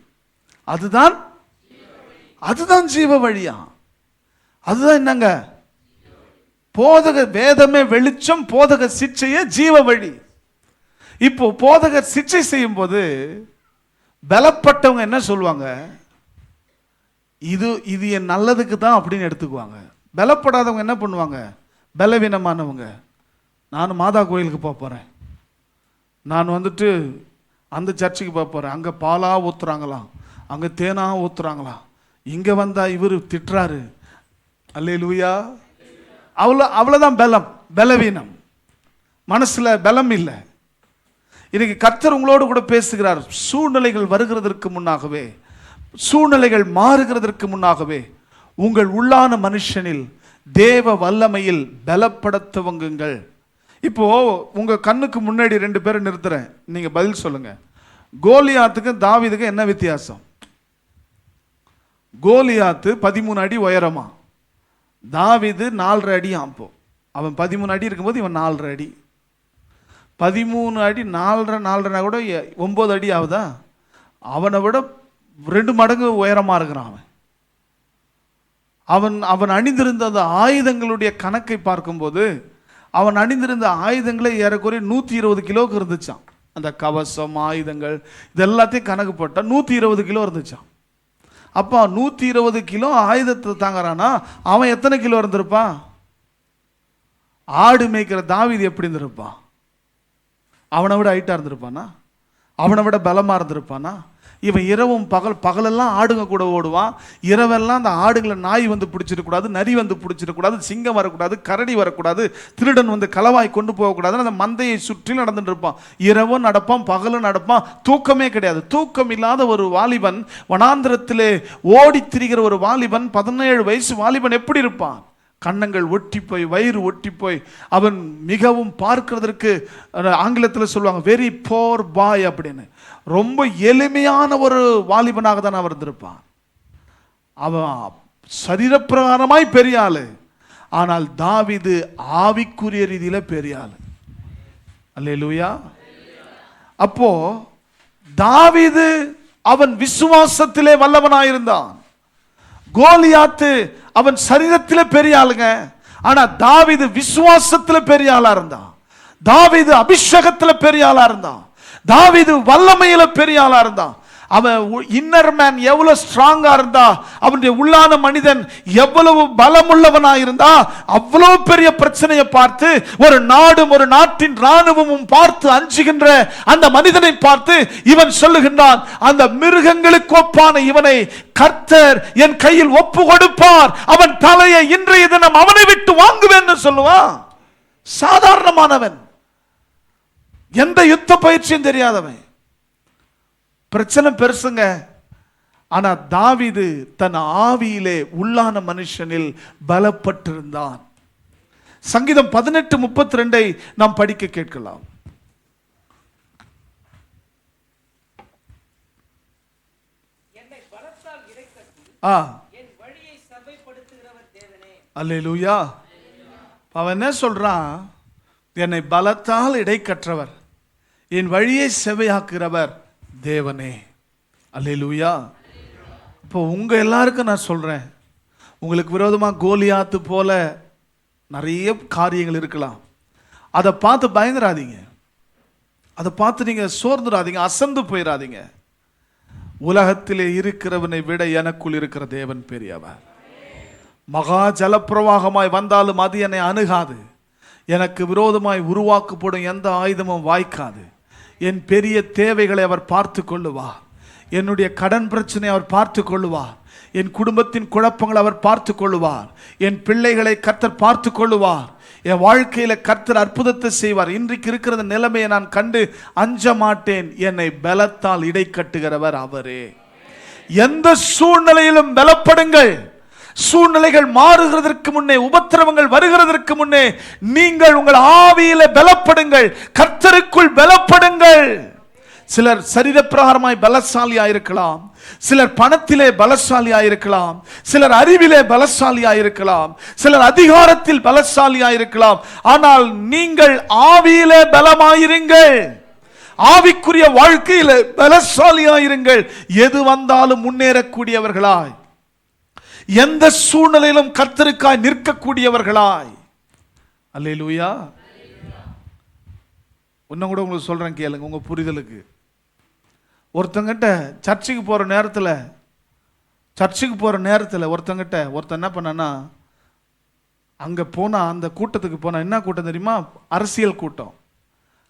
அதுதான் ஜீவ வழியா? அதுதான் என்னங்க? போதக வேதமே வெளிச்சம், போதக சிக்ஷையே ஜீவ வழி. இப்போ போதக சிக்ஷை செய்யும் போது பலப்பட்டவங்க என்ன சொல்லுவாங்க, இது என் நல்லதுக்கு தான் அப்படின்னு எடுத்துக்குவாங்க. பலப்படாதவங்க என்ன பண்ணுவாங்க, பலவீனமானவங்க, நான் மாதா கோயிலுக்கு போக போகிறேன், நான் வந்துட்டு அந்த சர்ச்சுக்கு போக போகிறேன், அங்கே பாலாக ஊற்றுறாங்களாம், அங்கே தேனாக ஊற்றுறாங்களாம், இங்கே வந்தால் இவர் திட்டுறாரு, அல்லேலூயா. அவ்வளோதான் பலம், பலவீனம், மனசில் பலம் இல்லை. இன்னைக்கு கர்த்தர் உங்களோடு கூட பேசுகிறார். சூழ்நிலைகள் வருகிறதற்கு முன்னாகவே, சூழ்நிலைகள் மாறுகிறதற்கு முன்னாகவே உங்கள் உள்ளான மனுஷனில் தேவ வல்லமையில் பலப்படுத்துவங்குங்கள். இப்போ உங்க கண்ணுக்கு முன்னாடி 2 பேரை நிறுத்துறேன், நீங்க பதில் சொல்லுங்க. கோலியாத்துக்கும் தாவீதுக்கும் என்ன வித்தியாசம்? கோலியாத்து 13 அடி உயரமா, தாவீது 4.5 அடி. அப்போ அவன் 13 அடி இருக்கும்போது இவன் 4.5 அடி. 13 அடி 4.5 கூட 9 அடி ஆகுதா? அவனை விட 2 மடங்கு உயரமா இருக்கிறான் அவன். அவன் அணிந்திருந்த அந்த ஆயுதங்களுடைய கணக்கை பார்க்கும்போது அவன் அணிந்திருந்த ஆயுதங்களே ஏறக்குறைய 120 கிலோக்கு இருந்துச்சான். அந்த கவசம், ஆயுதங்கள் இது எல்லாத்தையும் கணக்கு போட்டால் 120 கிலோ இருந்துச்சான். அப்போ 120 கிலோ ஆயுதத்தை தாங்கிறானா, அவன் எத்தனை கிலோ இருந்திருப்பான்? ஆடு மேய்க்கிற தாவீது எப்படி இருந்திருப்பான்? அவனை விட ஹைட்டாக இருந்திருப்பானா? அவனை விட பலமாக இருந்திருப்பானா? இவன் இரவும் பகலெல்லாம் ஆடுங்க கூட ஓடுவான். இரவெல்லாம் அந்த ஆடுங்களை நாய் வந்து பிடிச்சிடக்கூடாது, நரி வந்து பிடிச்சிடக்கூடாது, சிங்கம் வரக்கூடாது, கரடி வரக்கூடாது, திருடன் வந்து களவாய் கொண்டு போகக்கூடாதுன்னு அந்த மந்தையை சுற்றி நடந்துட்டு இருப்பான். இரவும் நடப்பான், பகலும் நடப்பான், தூக்கமே கிடையாது. தூக்கம் இல்லாத ஒரு வாலிபன், வனாந்திரத்திலே ஓடி திரிகிற ஒரு வாலிபன், 17 வயசு வாலிபன் எப்படி இருப்பான்? கன்னங்கள் ஒட்டி போய், வயிறு ஒட்டி போய், அவன் மிகவும் பார்க்கிறதற்கு ஆங்கிலத்தில் சொல்லுவாங்க வெரி போர் பாய் அப்படின்னு. ரொம்ப எளிமையான ஒரு வாலிபனாக தான் அவர் இருந்திருப்பான். அவன் சரீரப்பிரகாரமாய் பெரிய ஆளு, ஆனால் தாவீது ஆவிக்குரிய ரீதியில பெரிய ஆளு. அல்லேலூயா. அப்போ தாவீது அவன் விசுவாசத்திலே வல்லவனாயிருந்தான். கோலியாத்து அவன் சரீரத்திலே பெரிய ஆளுங்க, ஆனா தாவீது விசுவாசத்திலே பெரிய ஆளா இருந்தான். தாவீது அபிஷேகத்திலே பெரிய ஆளா இருந்தான். தாவீது வல்லமையில பெரிய ஆளா இருந்தான். அவன் இன்னர் மேன் எவ்வளவு ஸ்ட்ராங்கா இருந்தா, அவனுடைய உள்ளான மனிதன் எவ்வளவு பலமுள்ளவனா இருந்தா, அவ்வளவு பெரிய பிரச்சனையை பார்த்து ஒரு நாடும் ஒரு நாட்டின் ராணுவமும் பார்த்து அஞ்சுகின்ற அந்த மனிதனை பார்த்து இவன் சொல்லுகின்றான், அந்த மிருகங்களுக்கு ஒப்பான இவனை கர்த்தர் என் கையில் ஒப்பு கொடுப்பார், அவன் தலையை இன்றைய தினம் அவனை விட்டு வாங்குவேன் சொல்லுவான். சாதாரணமானவன், எந்த யுத்த பயிற்சியும் தெரியாதவன். பிரச்சனை பெருசுங்க. ஆனா தாவீது தன் ஆவியிலே உள்ளான மனுஷனில் பலப்பட்டிருந்தான். சங்கீதம் 18:32 நாம் படிக்க கேட்கலாம். அல்லேலூயா. அவன் என்ன சொல்றான்? என்னை பலத்தால் இடைக்கற்றவர், என் வழியை செவையாக்குகிறவர் தேவனே. அல்லேலூயா. இப்போ உங்க எல்லாருக்கும் நான் சொல்றேன், உங்களுக்கு விரோதமாக கோலியாத்து போல நிறைய காரியங்கள் இருக்கலாம். அதை பார்த்து பயந்துராதீங்க, அதை பார்த்து நீங்க சோர்ந்துடாதீங்க, அசந்து போயிடாதீங்க. உலகத்திலே இருக்கிறவனை விட எனக்குள் இருக்கிற தேவன் பெரியவர். மகா ஜலப்பிரவாகமாய் வந்தாலும் அது என்னை அணுகாது. எனக்கு விரோதமாய் உருவாக்கப்படும் எந்த ஆயுதமும் வாய்க்காது. என் பெரிய தேவைகளை அவர் பார்த்து கொள்ளுவார். என்னுடைய கடன் பிரச்சனை அவர் பார்த்து கொள்ளுவார். என் குடும்பத்தின் குழப்பங்களை அவர் பார்த்து கொள்ளுவார். என் பிள்ளைகளை கர்த்தர் பார்த்து கொள்ளுவார். என் வாழ்க்கையில கர்த்தர் அற்புதத்தை செய்வார். இன்றைக்கு இருக்கிற நிலைமையை நான் கண்டு அஞ்ச மாட்டேன். என்னை பலத்தால் இடை கட்டுகிறவர் அவரே. எந்த சூழ்நிலையிலும் பலப்படுங்கள். சூழ்நிலைகள் மாறுகிறதற்கு முன்னே, உபத்திரவங்கள் வருகிறதற்கு முன்னே நீங்கள் உங்கள் ஆவியில பலப்படுங்கள், கர்த்தருக்குள் பலப்படுங்கள். சிலர் சரீர பிரகாரமாய் பலசாலியா இருக்கலாம், சிலர் பணத்திலே பலசாலியா இருக்கலாம், சிலர் அறிவிலே பலசாலியா இருக்கலாம், சிலர் அதிகாரத்தில் பலசாலியா இருக்கலாம். ஆனால் நீங்கள் ஆவியிலே பலமாயிருங்கள், ஆவிக்குரிய வாழ்க்கையில பலசாலியாயிருங்கள். எது வந்தாலும் முன்னேறக்கூடியவர்களாய், எந்த சூழ்நிலையிலும் கர்த்தருக்காய் நிற்கக்கூடியவர்களாய். அல்லேலூயா. இன்னும் கூட உங்களுக்கு சொல்றேன் கேளுங்க, உங்க புரிதலுக்கு. ஒருத்தங்கிட்ட சர்ச்சுக்கு போற நேரத்தில் ஒருத்தன் என்ன பண்ணான்னா, அங்க போனா அந்த கூட்டத்துக்கு போனா, என்ன கூட்டம் தெரியுமா? அரசியல் கூட்டம்.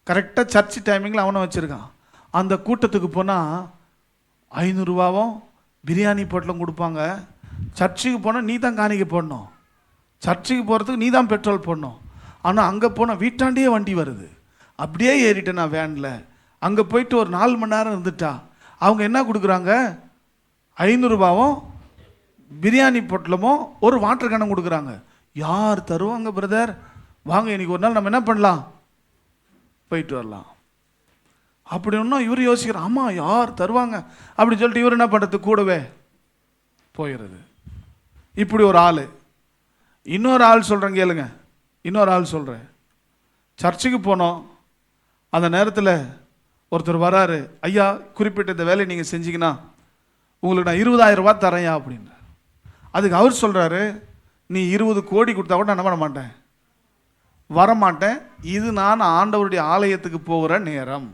கரெக்டா சர்ச் டைமிங்ல அவனை வச்சிருக்கான். அந்த கூட்டத்துக்கு போனா 500 ரூபாவும் பிரியாணி பொட்டலம் கொடுப்பாங்க. சர்ச்சுக்கு போனால் நீ தான் காணிக்கை போடணும், சர்ச்சுக்கு போகிறதுக்கு நீ தான் பெட்ரோல் போடணும். ஆனால் அங்கே போனால் வீட்டாண்டியே வண்டி வருது. அப்படியே ஏறிட்டேன் நான் வேனில். அங்கே போயிட்டு ஒரு 4 மணி நேரம் இருந்துட்டா அவங்க என்ன கொடுக்குறாங்க? 500 ரூபாவும் பிரியாணி பொட்டலமும் ஒரு வாட்டர் கேனும் கொடுக்குறாங்க. யார் தருவாங்க பிரதர்? வாங்க இன்னைக்கு ஒரு நாள் நம்ம என்ன பண்ணலாம், போயிட்டு வரலாம். அப்படி ஒன்றும் இவர் யோசிக்கிறார், ஆமாம் யார் தருவாங்க அப்படின்னு சொல்லிட்டு இவர் என்ன பண்ணுறது, கூடவே போயிடுறது. இப்படி ஒரு ஆள். இன்னொரு ஆள் சொல்கிறேன் கேளுங்க, இன்னொரு ஆள் சொல்கிறேன். சர்ச்சுக்கு போனோம், அந்த நேரத்தில் ஒருத்தர் வராரு, ஐயா குறிப்பிட்ட இந்த வேலையை நீங்கள் செஞ்சீங்கன்னா உங்களுக்கு நான் 20,000 ரூபாய் தரேயா அப்படின்னு. அதுக்கு அவர் சொல்கிறாரு, நீ 20 கோடி கொடுத்தா கூட நான் என்ன பண்ண மாட்டேன், வரமாட்டேன். இது நான் ஆண்டவருடைய ஆலயத்துக்கு போகிற நேரம்.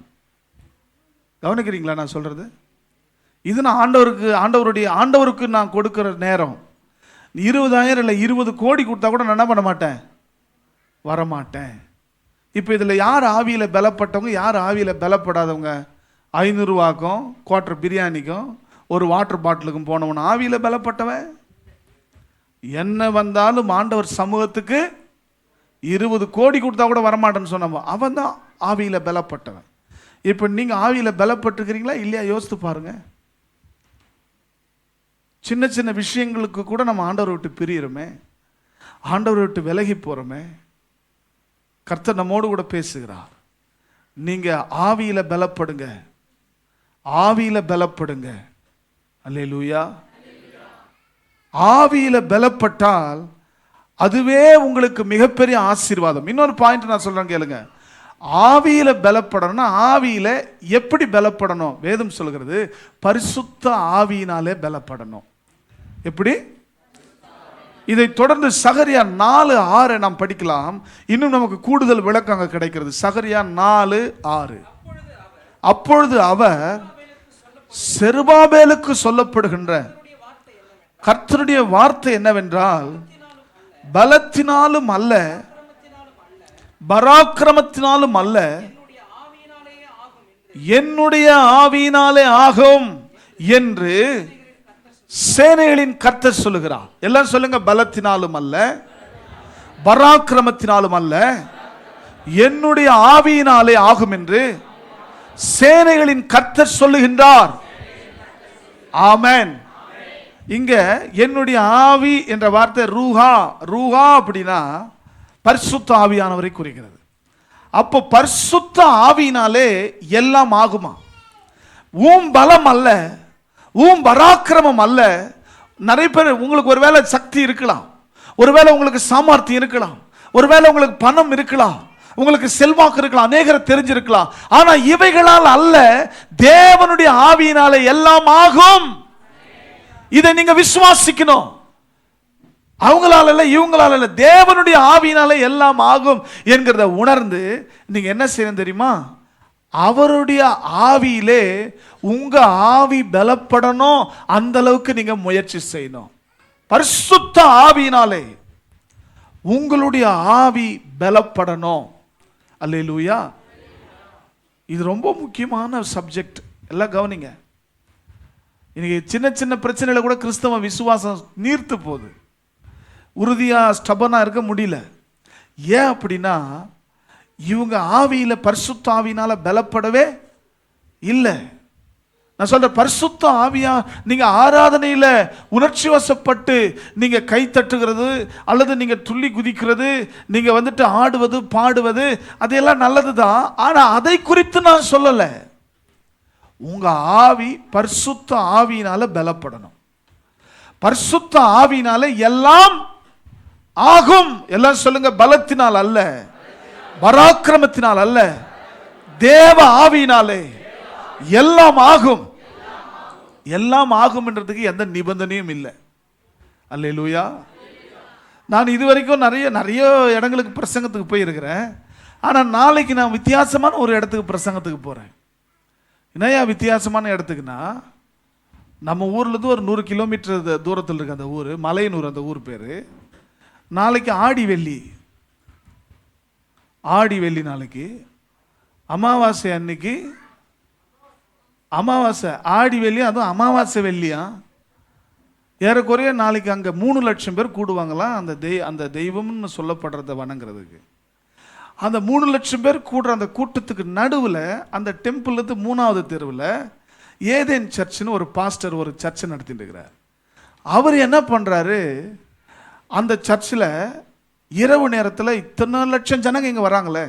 கவனிக்கிறீங்களா நான் சொல்கிறது? இது நான் ஆண்டவருக்கு நான் கொடுக்குற நேரம். 20,000 இல்லை 20 கோடி கொடுத்தா கூட நான் என்ன பண்ண மாட்டேன், வரமாட்டேன். இப்போ இதில் யார் ஆவியில் பலப்பட்டவங்க, யார் ஆவியில் பலப்படாதவங்க? 500 ரூபாக்கும் குவார்ட்டர் பிரியாணிக்கும் ஒரு வாட்டர் பாட்டிலுக்கும் போனவன் ஆவியில் பலப்பட்டவன். என்ன வந்தாலும் ஆண்டவர் சமூகத்துக்கு 20 கோடி கொடுத்தா கூட வரமாட்டேன்னு சொன்னவன் அவன் தான் ஆவியில் பலப்பட்டவன். இப்போ நீங்கள் ஆவியில் பலப்பட்டுருக்கிறீங்களா இல்லையா யோசித்து பாருங்க. சின்ன சின்ன விஷயங்களுக்கு கூட நம்ம ஆண்டவரை விட்டு பிரியிறோமே, ஆண்டவரை விட்டு விலகி போகிறோமே. கர்த்தர் நம்மோடு கூட பேசுகிறார். நீங்கள் ஆவியில் பலப்படுங்க, ஆவியில் பலப்படுங்க. அல்லேலூயா. ஆவியில் பலப்பட்டால் அதுவே உங்களுக்கு மிகப்பெரிய ஆசீர்வாதம். இன்னொரு பாயிண்ட் நான் சொல்றேன் கேளுங்க. ஆவியில் பலப்படணும்னா ஆவியில் எப்படி பலப்படணும்? வேதம் சொல்கிறது பரிசுத்த ஆவியினாலே பலப்படணும். எப்படி? இதை தொடர்ந்து சகரியா 4:6 நாம் படிக்கலாம். இன்னும் நமக்கு கூடுதல் விளக்கம் அங்கே கிடைக்கிறது. சகரியா 4:6. அப்பொழுது அவர் செருபாபேலுக்கு சொல்லப்படுகின்ற கர்த்தருடைய வார்த்தை என்னவென்றால், பலத்தினாலும் அல்ல, பராக்கிரமத்தினாலும் அல்ல, என்னுடைய ஆவியினாலே ஆகும் என்று சேனைகளின் கர்த்தர் சொல்லுகிறார். எல்லாம் சொல்லுங்க, பலத்தினாலும் அல்ல, பராக்கிரமத்தினாலும் அல்ல, என்னுடைய ஆவியினாலே ஆகும் என்று சேனைகளின் கர்த்தர் சொல்லுகின்றார். ஆமென். இங்க என்னுடைய ஆவி என்ற வார்த்தை ரூஹா. ரூஹா அப்படின்னா பரிசுத்த ஆவியானவரை குறிக்கிறது. அப்போ பரிசுத்த ஆவியினாலே எல்லாம் ஆகுமா? பலம் அல்ல, பராக்கிரமம் அல்ல. நிறைய பேர் உங்களுக்கு ஒருவேளை சக்தி இருக்கலாம், ஒருவேளை உங்களுக்கு சாமர்த்தியம் இருக்கலாம், ஒருவேளை உங்களுக்கு பணம் இருக்கலாம், உங்களுக்கு செல்வாக்கு இருக்கலாம், அநேகரை தெரிஞ்சிருக்கலாம். ஆனா இவைகளால் அல்ல, தேவனுடைய ஆவியினாலே எல்லாம் ஆகும். இதை நீங்க விசுவாசிக்கணும். அவங்களால இல்ல, இவங்களால இல்ல, தேவனுடைய ஆவியினாலே எல்லாம் ஆகும் என்கிறத உணர்ந்து நீங்க என்ன செய்யணும் தெரியுமா? அவருடைய ஆவியிலே உங்க ஆவி பலப்படணும். அந்த அளவுக்கு நீங்க முயற்சி செய்யணும். பரிசுத்த ஆவியினாலே உங்களுடைய ஆவி பலப்படணும். அல்லேலூயா. இது ரொம்ப முக்கியமான சப்ஜெக்ட். எல்லாம் கவனிங்க. இன்னைக்கு சின்ன சின்ன பிரச்சனையில கூட கிறிஸ்தவ விசுவாசம் நீர்த்து போகுது. உறுதியா ஸ்டபனா இருக்க முடியல. ஏன் அப்படின்னா இவங்க ஆவியில பரிசுத்த ஆவியினால பலப்படவே இல்லை. நான் சொல்ற பரிசுத்த ஆவியா நீங்க ஆராதனையில உணர்ச்சி வசப்பட்டு நீங்க கை தட்டுகிறது அல்லது நீங்க துள்ளி குதிக்கிறது, நீங்க வந்துட்டு ஆடுவது பாடுவது அதெல்லாம் நல்லதுதான். ஆனா அதை குறித்து நான் சொல்லல. உங்க ஆவி பரிசுத்த ஆவியினால பலப்படணும். பரிசுத்த ஆவியினால எல்லாம் ஆகும். எல்லாம் சொல்லுங்க, பலத்தினால் அல்ல, பராக்கிரமத்தினால் அல்ல, தேவ ஆவியினாலே எல்லாம் ஆகும். எல்லாம் ஆகும் என்றதுக்கு எந்த நிபந்தனையும் இல்லை. அல்லேலூயா. நான் இதுவரைக்கும் நிறைய இடங்களுக்கு பிரசங்கத்துக்கு போயிருக்கிறேன். ஆனால் நாளைக்கு நான் வித்தியாசமான ஒரு இடத்துக்கு பிரசங்கத்துக்கு போகிறேன். என்னையா வித்தியாசமான இடத்துக்குன்னா, நம்ம ஊர்லேருந்து ஒரு 100 கிலோமீட்டர் தூரத்தில் இருக்கு அந்த ஊர், மலையனூர் அந்த ஊர் பேர். நாளைக்கு ஆடி வெள்ளி நாளைக்கு அமாவாசை அன்னைக்கு, அமாவாசை ஆடி வெள்ளி, அதுவும் அமாவாசை வெள்ளியா, ஏறக்குறைய நாளைக்கு அங்கே 3 லட்சம் பேர் கூடுவாங்களாம். அந்த தெய்வம்னு சொல்லப்படுறத வணங்குறதுக்கு. அந்த 3 லட்சம் பேர் கூடுற அந்த கூட்டத்துக்கு நடுவில் அந்த டெம்பிள்லேருந்து 3வது தெருவில் ஏதேன் சர்ச்சுன்னு ஒரு பாஸ்டர் ஒரு சர்ச்சை நடத்திட்டு இருக்கிறார். அவர் என்ன பண்ணுறாரு, அந்த சர்ச்சில் இரவு நேரத்தில் இத்தனை லட்சம் ஜனங்க இங்கே வராங்களே,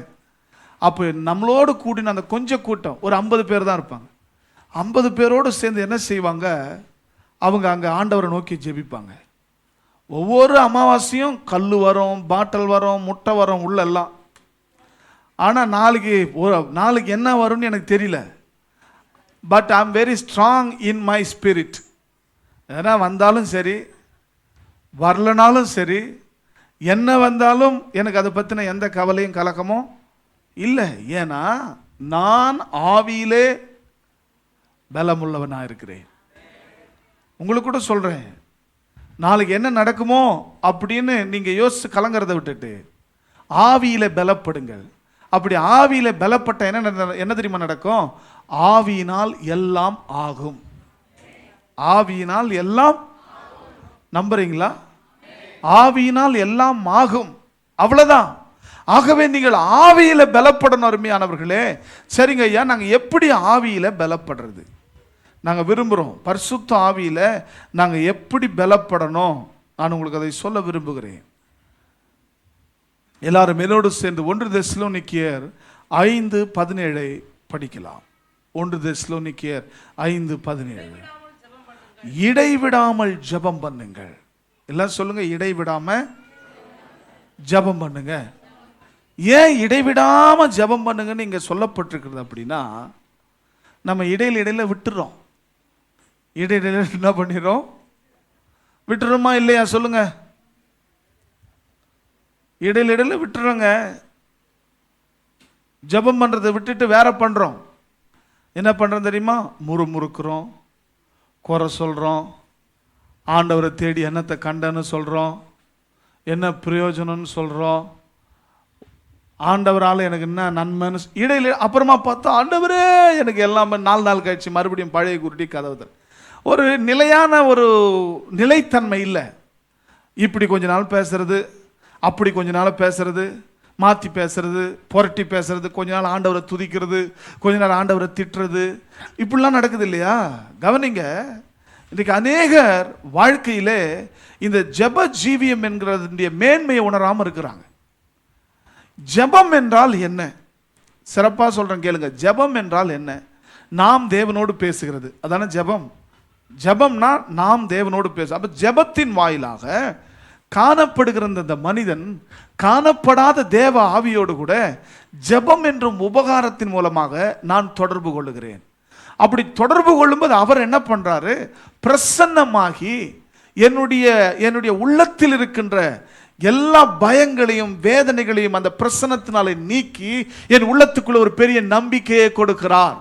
அப்போ நம்மளோடு கூடின அந்த கொஞ்சம் கூட்டம் ஒரு 50 பேர் தான் இருப்பாங்க. 50 பேரோடு சேர்ந்து என்ன செய்வாங்க, அவங்க அங்கே ஆண்டவரை நோக்கி ஜெபிப்பாங்க. ஒவ்வொரு அமாவாசையும் கல் வரும், பாட்டில் வரும், முட்டை வரும் உள்ளெல்லாம். ஆனால் நாளைக்கு என்ன வரும்னு எனக்கு தெரியல. But I am very strong in my spirit. ஏன்னா வந்தாலும் சரி வரலனாலும் சரி, என்ன வந்தாலும் எனக்கு அதை பற்றின எந்த கவலையும் கலக்கமும் இல்லை. ஏன்னா நான் ஆவியிலே பலமுள்ளவனாக இருக்கிறேன். உங்களுக்கு கூட சொல்கிறேன், நாளைக்கு என்ன நடக்குமோ அப்படின்னு நீங்கள் யோசிச்சு கலங்கிறத விட்டுட்டு ஆவியில் பலப்படுங்கள். அப்படி ஆவியில் பலப்பட்ட என்ன தெரியுமா நடக்கும்? ஆவியினால் எல்லாம் ஆகும். ஆவியினால் எல்லாம், நம்புறீங்களா? ஆவியினால் எல்லாம் ஆகும், அவ்வளவுதான். ஆகவே நீங்கள் ஆவியில பலப்படணும் அருமையானவர்களே. சரிங்க ஐயா, நாங்கள் எப்படி ஆவியில பலப்படுறது? நாங்கள் விரும்புகிறோம் பரிசுத்த ஆவியில நாங்கள் எப்படி பலப்படணும், நான் உங்களுக்கு அதை சொல்ல விரும்புகிறேன். எல்லாரும் என்னோடு சேர்ந்து 1 தெசலோனிக்கேயர் 5:17 படிக்கலாம். 1 தெசலோனிக்கேயர் 5:17. இடைவிடாமல் ஜெபம் பண்ணுங்கள். எல்லாம் சொல்லுங்க, இடைவிடாம ஜெபம் பண்ணுங்க. ஏன் இடைவிடாம ஜெபம் பண்ணுங்கன்னு இங்க சொல்லப்பட்டிருக்கிறது அப்படின்னா, நம்ம இடையில விட்டுறோம். இடையில என்ன பண்ணிடுறோம்? விட்டுறோமா இல்லையா? சொல்லுங்க. இடையில விட்டுறோங்க. ஜெபம் பண்றதை விட்டுட்டு வேற பண்றோம். என்ன பண்றோம் தெரியுமா? முறுமுறுக்கிறோம், குறை சொல்றோம், ஆண்டவரை தேடி என்னத்தை கண்டன்னு சொல்றோம், என்ன பிரயோஜனம்னு சொல்றோம், ஆண்டவரால் எனக்கு என்ன நன்மைன்னு இடையில. அப்புறமா பார்த்தா ஆண்டவரே எனக்கு எல்லாமே 4 நாள் கழிச்சு மறுபடியும் பழைய குருட்டி கதவுதல். ஒரு நிலையான ஒரு நிலைத்தன்மை இல்லை. இப்படி கொஞ்ச நாள் பேசுறது, அப்படி கொஞ்ச நாள் பேசுறது, மாற்றி பேசுறது, புரட்டி பேசுறது, கொஞ்ச நாள் ஆண்டவரை துதிக்கிறது, கொஞ்ச நாள் ஆண்டவரை திட்டுறது, இப்படிலாம் நடக்குது இல்லையா? கவனிங்க, இன்றைக்கு அநேகர் வாழ்க்கையிலே இந்த ஜெப ஜீவியம் என்கிறதுடைய மேன்மையை உணராமல் இருக்கிறாங்க. ஜெபம் என்றால் என்ன? சிறப்பாக சொல்றேன் கேளுங்க. ஜெபம் என்றால் என்ன? நாம் தேவனோடு பேசுகிறது, அதான ஜெபம். ஜெபம்னா நாம் தேவனோடு பேச. அப்ப ஜெபத்தின் வாயிலாக காணப்படுகிற இந்த மனிதன் காணப்படாத தேவ ஆவியோடு கூட ஜெபம் என்றும் உபகாரத்தின் மூலமாக நான் தொடர்பு கொள்ளுகிறேன். அப்படி தொடர்பு கொள்ளும்போது அவர் என்ன பண்றாரு? பிரசன்னமாகி என்னுடைய உள்ளத்தில் இருக்கின்ற எல்லா பயங்களையும் வேதனைகளையும் அந்த பிரசன்னத்தினாலே நீக்கி என் உள்ளத்துக்குள்ள ஒரு பெரிய நம்பிக்கையை கொடுக்கிறார்.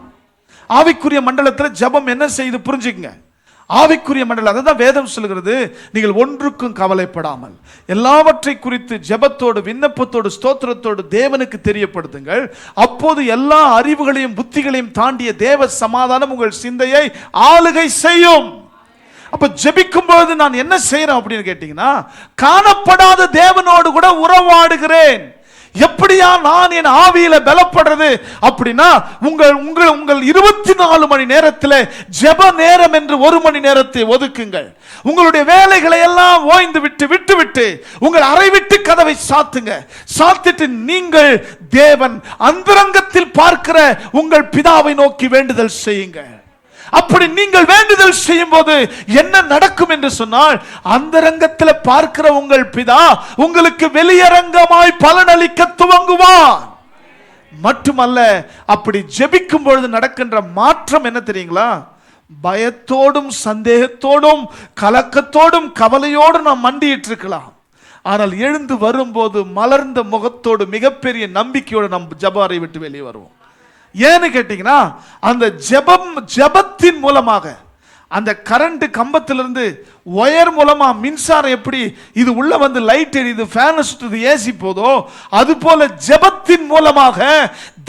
ஆவிக்குரிய மண்டலத்தில் ஜெபம் என்ன செய்து புரிஞ்சுக்கங்க. ஆவிக்குரிய மண்டலம், அதுதான் வேதம் சொல்கிறது, நீங்கள் ஒன்றுக்கும் கவலைப்படாமல் எல்லாவற்றை குறித்து ஜெபத்தோடு விண்ணப்பத்தோடு ஸ்தோத்திரத்தோடு தேவனுக்கு தெரியப்படுத்துங்கள். அப்போது எல்லா அறிவுகளையும் புத்திகளையும் தாண்டிய தேவ சமாதானம் உங்கள் சிந்தையை ஆளுகை செய்யும். அப்ப ஜெபிக்கும் பொழுது நான் என்ன செய்யறேன் அப்படின்னு கேட்டீங்கன்னா, காணப்படாத தேவனோடு கூட உறவாடுகிறேன். எப்படியா நான் என் ஆவியில பலப்படுறது அப்படின்னா, உங்கள் 24 மணி நேரத்தில் ஜெப நேரம் என்று 1 மணி நேரத்தை ஒதுக்குங்கள். உங்களுடைய வேலைகளை எல்லாம் ஓய்ந்து விட்டு உங்கள் அறை விட்டு கதவை சாத்துங்க. சாத்திட்டு நீங்கள் தேவன் அந்தரங்கத்தில் பார்க்கிற உங்கள் பிதாவை நோக்கி வேண்டுதல் செய்யுங்க. அப்படி நீங்கள் வேண்டுதல் செய்யும் போது என்ன நடக்கும் என்று சொன்னால், அந்தரங்கத்தில் பார்க்கிற உங்கள் பிதா உங்களுக்கு வெளியரங்கமாய் பலனளிக்க துவங்குவார். மட்டுமல்ல, அப்படி ஜெபிக்கும் பொழுது நடக்கின்ற மாற்றம் என்ன தெரியுங்களா? பயத்தோடும் சந்தேகத்தோடும் கலக்கத்தோடும் கவலையோடு நாம் மண்டிட்டு இருக்கலாம். ஆனால் எழுந்து வரும்போது மலர்ந்த முகத்தோடு மிகப்பெரிய நம்பிக்கையோடு நம் ஜெப அறை விட்டு வெளியே வருவோம். ஏன்னு கேட்டீங்கன்னா, அந்த ஜெபத்தின் மூலமாக அந்த கரண்ட் கம்பத்திலிருந்து ஒயர் மூலமா மின்சாரம் எப்படி இது உள்ள வந்து லைட் எரியுது, ஃபேன் சுற்றுது, ஏசி போதோ, அது போல ஜெபத்தின் மூலமாக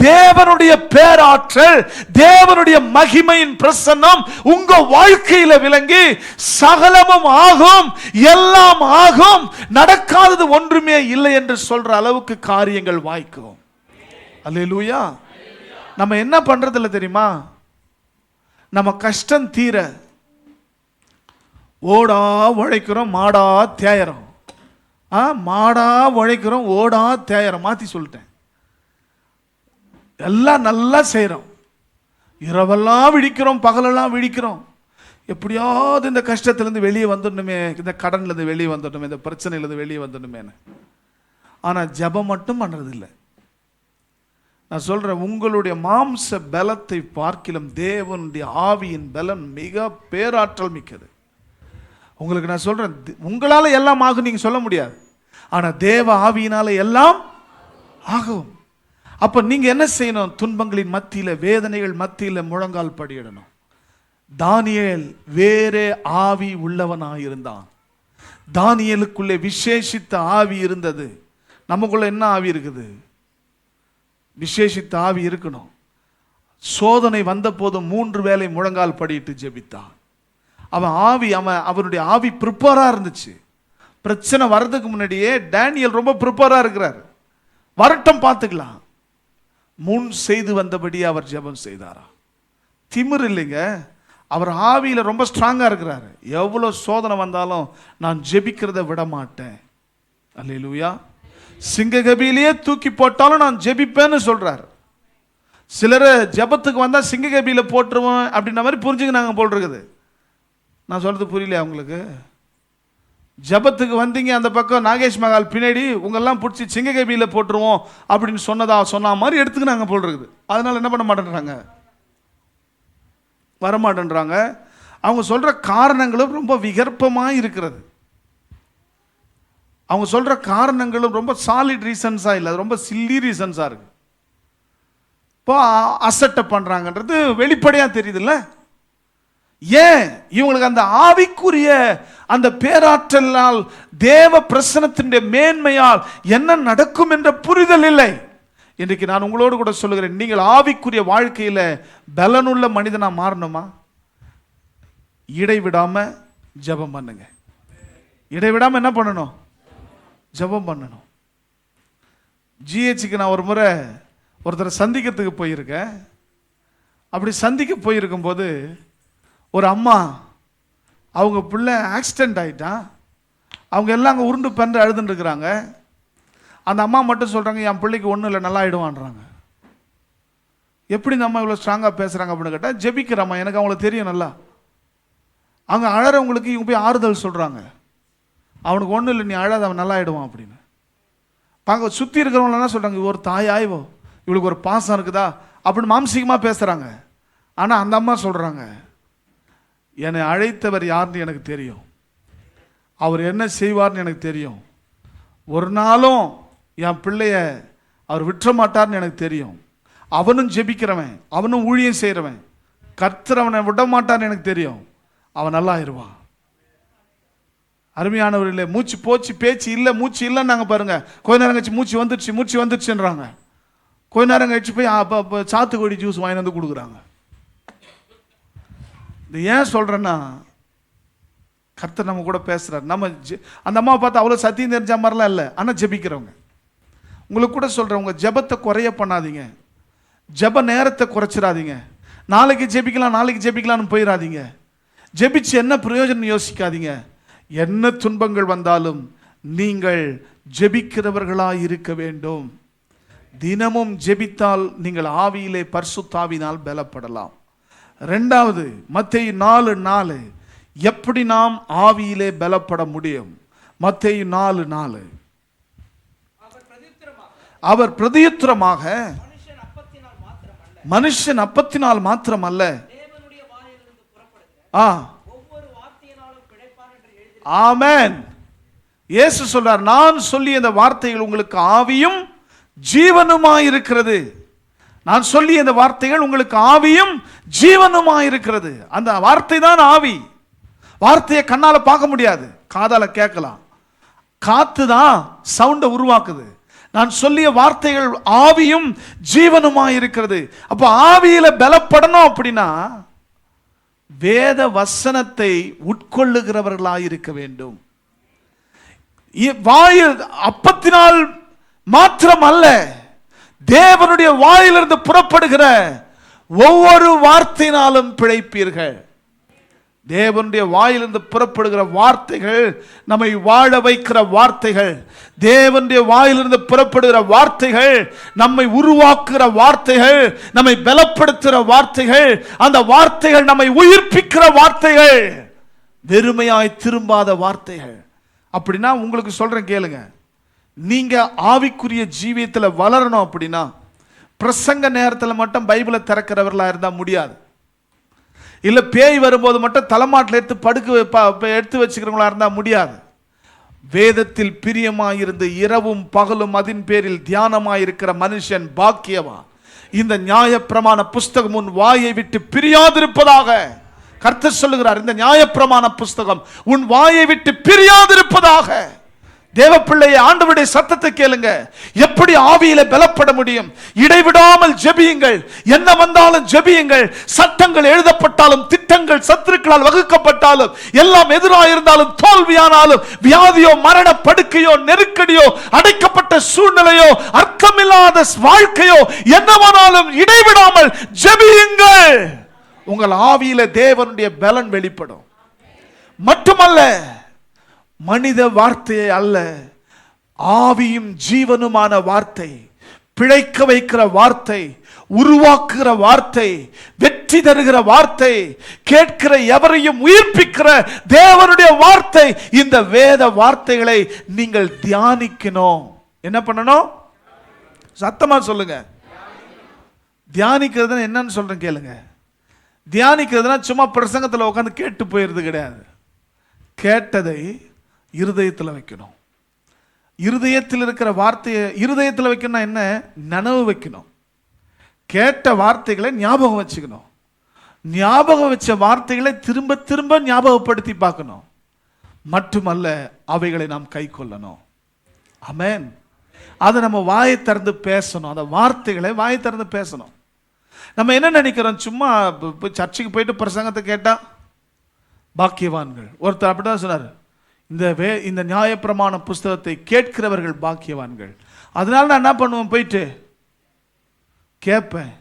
தேவனுடைய பேராற்றல், தேவனுடைய மகிமையின் பிரசன்னம் உங்க வாழ்க்கையில விளங்கி சகலமும் ஆகும், எல்லாம் ஆகும், நடக்காதது ஒன்றுமே இல்லை என்று சொல்ற அளவுக்கு காரியங்கள் வாய்க்கும். அல்லேலூயா. நம்ம என்ன பண்றது இல்லை தெரியுமா? நம்ம கஷ்டம் தீர ஓடா உழைக்கிறோம், மாடா தேயறோம். மாடா உழைக்கிறோம், ஓடா தேயறோம். மாத்தி சொல்லிட்டேன். எல்லாம் நல்லா செய்யறோம், இரவெல்லாம் விழிக்கிறோம், பகலெல்லாம் விழிக்கிறோம். எப்படியாவது இந்த கஷ்டத்திலிருந்து வெளியே வந்துடணுமே, இந்த கடன்ல இருந்து வெளியே வந்துடணுமே, இந்த பிரச்சனையிலிருந்து வெளியே வந்துடணுமே. ஆனா ஜெபம் மட்டும் பண்றது இல்லை. நான் சொல்றேன், உங்களுடைய மாம்ச பலத்தை பார்க்கிலும் தேவனுடைய ஆவியின் பலன் மிக பேராற்றல் மிக்கது. உங்களுக்கு நான் சொல்றேன், உங்களால எல்லாம் ஆகும் நீங்க சொல்ல முடியாது, ஆனா தேவ ஆவியினால எல்லாம் ஆகும். அப்ப நீங்க என்ன செய்யணும்? துன்பங்களின் மத்தியில, வேதனைகள் மத்தியில முழங்கால் படியிடணும். தானியேல் வேறே ஆவி உள்ளவனாயிருந்தான். தானியேலுக்குள்ளே விசேஷித்த ஆவி இருந்தது. நமக்குள்ள என்ன ஆவி இருக்குது? விசேஷித்த ஆவி இருக்கணும். சோதனை வந்த போது 3 வேளை முழங்கால் படியிட்டு ஜெபித்தான். அவனுடைய ஆவி ப்ரிப்பேரா இருந்துச்சு. பிரச்சனை வர்றதுக்கு முன்னாடியே டேனியல் ரொம்ப ப்ரிப்பேரா இருக்கிறார். வரட்டும் பார்த்துக்கலாம். முன் செய்து வந்தபடி அவர் ஜெபம் செய்தாரா. திமிர் இல்லைங்க, அவர் ஆவியில ரொம்ப ஸ்ட்ராங்கா இருக்கிறாரு. எவ்வளவு சோதனை வந்தாலும் நான் ஜெபிக்கிறத விட மாட்டேன். அல்லேலூயா. சிங்ககபிலேயே தூக்கி போட்டாலும் நான் ஜெபிப்பேன்னு சொல்றாரு. சிலர் ஜெபத்துக்கு வந்தா சிங்ககபியில போட்டுருவோம் அப்படின்ற மாதிரி புரிஞ்சுக்கினாங்க போல் இருக்குது. நான் சொல்றது புரியல அவங்களுக்கு? ஜபத்துக்கு வந்தீங்க, அந்த பக்கம் நாகேஷ் மகால் பின்னாடி உங்கெல்லாம் பிடிச்சி சிங்ககபியில போட்டுருவோம் அப்படின்னு சொன்ன மாதிரி எடுத்துக்கினாங்க போல் இருக்குது. அதனால என்ன பண்ண மாட்டேன்றாங்க, வரமாட்டேன்றாங்க. அவங்க சொல்ற காரணங்களும் ரொம்ப விகற்பமாக இருக்கிறது. அவங்க சொல்ற காரணங்களும் ரொம்ப சாலிட் ரீசன்ஸா இல்லை, ரொம்ப சில்லி ரீசன்ஸா இருக்கு. இப்போ அசட்டை பண்றாங்கன்றது வெளிப்படையா தெரியுதுல்ல. ஏன்? இவங்களுக்கு அந்த ஆவிக்குரிய அந்த பேராற்றலால், தேவ பிரசனத்தின் மேன்மையால் என்ன நடக்கும் என்ற புரிதல் இல்லை. இன்றைக்கு நான் உங்களோடு கூட சொல்லுகிறேன், நீங்கள் ஆவிக்குரிய வாழ்க்கையில பலனுள்ள மனிதனா மாறணுமா? இடைவிடாம ஜெபம் பண்ணுங்க. இடைவிடாம என்ன பண்ணணும்? ஜெபம் பண்ணணும். ஜிஹெச்சுக்கு நான் ஒரு முறை ஒருத்தரை சந்திக்கிறதுக்கு போயிருக்கேன். அப்படி சந்திக்க போயிருக்கும் போது ஒரு அம்மா, அவங்க பிள்ளை ஆக்சிடென்ட் ஆகிட்டான். அவங்க எல்லாம் அங்கே உருண்டு பன்று அழுதுன்னு இருக்கிறாங்க. அந்த அம்மா மட்டும் சொல்கிறாங்க, என் பிள்ளைக்கு ஒன்றும் இல்லை, நல்லா ஆகிடுவான்றாங்க. எப்படி இந்த அம்மா இவ்வளோ ஸ்ட்ராங்காக பேசுகிறாங்க அப்படின்னு கேட்டால், ஜெபிக்கிறம்மா, எனக்கு அவங்கள தெரியும் நல்லா. அங்கே அழறவங்களுக்கு இவங்க போய் ஆறுதல் சொல்கிறாங்க. அவனுக்கு ஒன்றும் இல்லை, நீ அழாத, அவன் நல்லா ஆகிடுவான் அப்படின்னு. பார்க்க சுற்றி இருக்கிறவங்க என்ன சொல்கிறாங்க, ஒரு தாயாய்வோ இவளுக்கு ஒரு பாசம் இருக்குதா அப்படின்னு மாம்சீகமாக பேசுகிறாங்க. ஆனால் அந்த அம்மா சொல்கிறாங்க, என்னை அழைத்தவர் யாருன்னு எனக்கு தெரியும், அவர் என்ன செய்வார்னு எனக்கு தெரியும், ஒரு நாளும் என் பிள்ளைய அவர் விட்டுற மாட்டார்னு எனக்கு தெரியும், அவனும் ஜெபிக்கிறவன், அவனும் ஊழியம் செய்கிறவன், கர்த்தர் அவனை விட மாட்டார்னு எனக்கு தெரியும், அவன் நல்லா ஆயிடுவான். அருமையானவர்களே, மூச்சு போச்சு, பேச்சு இல்லை, மூச்சு இல்லைன்னு நாங்கள் பாருங்க. கொஞ்ச நேரம் கழிச்சு மூச்சு வந்துடுச்சுன்றாங்க. கொஞ்ச நேரம் கழிச்சு போய் சாத்துக்குடி ஜூஸ் வாங்கி வந்து கொடுக்குறாங்க. இது ஏன் சொல்கிறேன்னா, கர்த்தர் நம்ம கூட பேசுகிறார். நம்ம அந்த அம்மாவை பார்த்து அவ்வளோ சத்தியம் தெரிஞ்ச மாதிரிலாம் இல்லை, ஆனால் ஜெபிக்கிறவங்க. உங்களுக்கு கூட சொல்கிறேன், உங்கள் ஜெபத்தை குறைய பண்ணாதீங்க, ஜெப நேரத்தை குறைச்சிடாதீங்க. நாளைக்கு ஜெபிக்கலாம்னு போயிடாதீங்க. ஜெபிச்சு என்ன பிரயோஜனம் யோசிக்காதீங்க. என்ன துன்பங்கள் வந்தாலும் நீங்கள் ஜெபிக்கிறவர்களாக இருக்க வேண்டும். தினமும் ஜெபித்தால் நீங்கள் ஆவியிலே பரிசுத்தாவினால் பலப்படலாம். ரெண்டாவது, மத்தேயு 4:4, எப்படி நாம் ஆவியிலே பலப்பட முடியும்? மத்தேயு 4:4, அவர் பிரதியுத்தரமாக, மனுஷன் அப்பத்தினால் மாத்திரமல்ல, ஆமென். இயேசு சொல்றார், நான் சொல்லிய இந்த வார்த்தைகள் உங்களுக்கு ஆவியும் ஜீவனுமாயிருக்கிறது. நான் சொல்லிய இந்த வார்த்தைகள் உங்களுக்கு ஆவியும் ஜீவனுமாயிருக்கிறது. அந்த வார்த்தை தான் ஆவி. வார்த்தையை கண்ணால பார்க்க முடியாது, காதால கேட்கலாம். காத்து தான் சவுண்டை உருவாக்குது. நான் சொல்லிய வார்த்தைகள் ஆவியும் ஜீவனுமாயிருக்கிறது. அப்போ ஆவியில பலப்படணும் அப்படின்னா வேத வசனத்தை உட்கொள்ளுகிறவர்களாயிருக்க வேண்டும். வாயில் அப்பத்தினால் மாத்திரம் அல்ல, தேவனுடைய வாயிலிருந்து புறப்படுகிற ஒவ்வொரு வார்த்தையினாலும் பிழைப்பீர்கள். தேவனுடைய வாயிலிருந்து புறப்படுகிற வார்த்தைகள் நம்மை வாழ வைக்கிற வார்த்தைகள். தேவனுடைய வாயிலிருந்து புறப்படுகிற வார்த்தைகள் நம்மை உருவாக்குகிற வார்த்தைகள், நம்மை பலப்படுத்துகிற வார்த்தைகள். அந்த வார்த்தைகள் நம்மை உயிர்ப்பிக்கிற வார்த்தைகள், வெறுமையாய் திரும்பாத வார்த்தைகள். அப்படின்னா உங்களுக்கு சொல்றேன் கேளுங்க, நீங்க ஆவிக்குரிய ஜீவியத்தில் வளரணும் அப்படின்னா பிரசங்க நேரத்தில் மட்டும் பைபிளை திறக்கிறவர்களா இருந்தா முடியாது. இல்ல பேய் வரும்போது மட்டும் தலைமாட்டில் எடுத்து வச்சுக்கிறவங்களா இருந்தா முடியாது. வேதத்தில் பிரியமாயிருந்து இரவும் பகலும் அதன் பேரில் தியானமாயிருக்கிற மனுஷன் பாக்கியவான். இந்த நியாயப்பிரமாண புஸ்தகம் உன் வாயை விட்டு பிரியாதிருப்பதாக கர்த்தர் சொல்லுகிறார். இந்த நியாயப்பிரமாண புஸ்தகம் உன் வாயை விட்டு பிரியாதிருப்பதாக. தேவ பிள்ளையை ஆண்டவருடைய சத்தத்தை கேளுங்க. எப்படி ஆவியில பலப்பட முடியும்? இடைவிடாமல் ஜெபியுங்கள். என்ன வந்தாலும் ஜெபியுங்கள். சட்டங்கள் எழுதப்பட்டாலும், திட்டங்கள் சத்துருக்களால் வகுக்கப்பட்டாலும், எல்லாம் எதிராக இருந்தாலும், தோல்வியானாலும், வியாதியோ மரண படுக்கையோ நெருக்கடியோ அடைக்கப்பட்ட சூழ்நிலையோ அர்த்தமில்லாத வாழ்க்கையோ என்னவானாலும் இடைவிடாமல் ஜெபியுங்கள். உங்கள் ஆவியில தேவனுடைய பலன் வெளிப்படும். மட்டுமல்ல, மனித வார்த்தையை அல்ல, ஆவியும் ஜீவனுமான வார்த்தை, பிழைக்க வைக்கிற வார்த்தை, உருவாக்குகிற வார்த்தை, வெற்றி தருகிற வார்த்தை, கேட்கிற எவரையும் உயிர்ப்பிக்கிற தேவனுடைய வார்த்தை. இந்த வேத வார்த்தைகளை நீங்கள் தியானிக்கணும். என்ன பண்ணணும்? சத்தமா சொல்லுங்க. தியானிக்கிறது என்னன்னு சொல்றேன் கேளுங்க. தியானிக்கிறதுனா சும்மா பிரசங்கத்தில் உட்காந்து கேட்டு போயிடுறது கிடையாது. கேட்டதை இருதயத்தில் வைக்கணும். இருதயத்தில் இருக்கிற வார்த்தையை இருதயத்தில் வைக்கணும். என்ன? நனவு வைக்கணும். கேட்ட வார்த்தைகளை ஞாபகம் வச்சுக்கணும். ஞாபகம் வச்ச வார்த்தைகளை திரும்ப திரும்ப ஞாபகப்படுத்தி பார்க்கணும். மட்டுமல்ல, அவைகளை நாம் கை கொள்ளணும். ஆமென். அதை நம்ம வாயை திறந்து பேசணும். அந்த வார்த்தைகளை வாயை திறந்து பேசணும். நம்ம என்ன நினைக்கிறோம்? சும்மா சர்ச்சுக்கு போயிட்டு பிரசங்கத்தை கேட்டா பாக்கியவான்கள். ஒருத்தர் அப்படிதான் சொன்னார், இந்த நியாயப்பிரமாண புஸ்தகத்தை கேட்கிறவர்கள் பாக்கியவான்கள். அதனால நான் என்ன பண்ணுவேன்? போயிட்டு கேட்பேன்.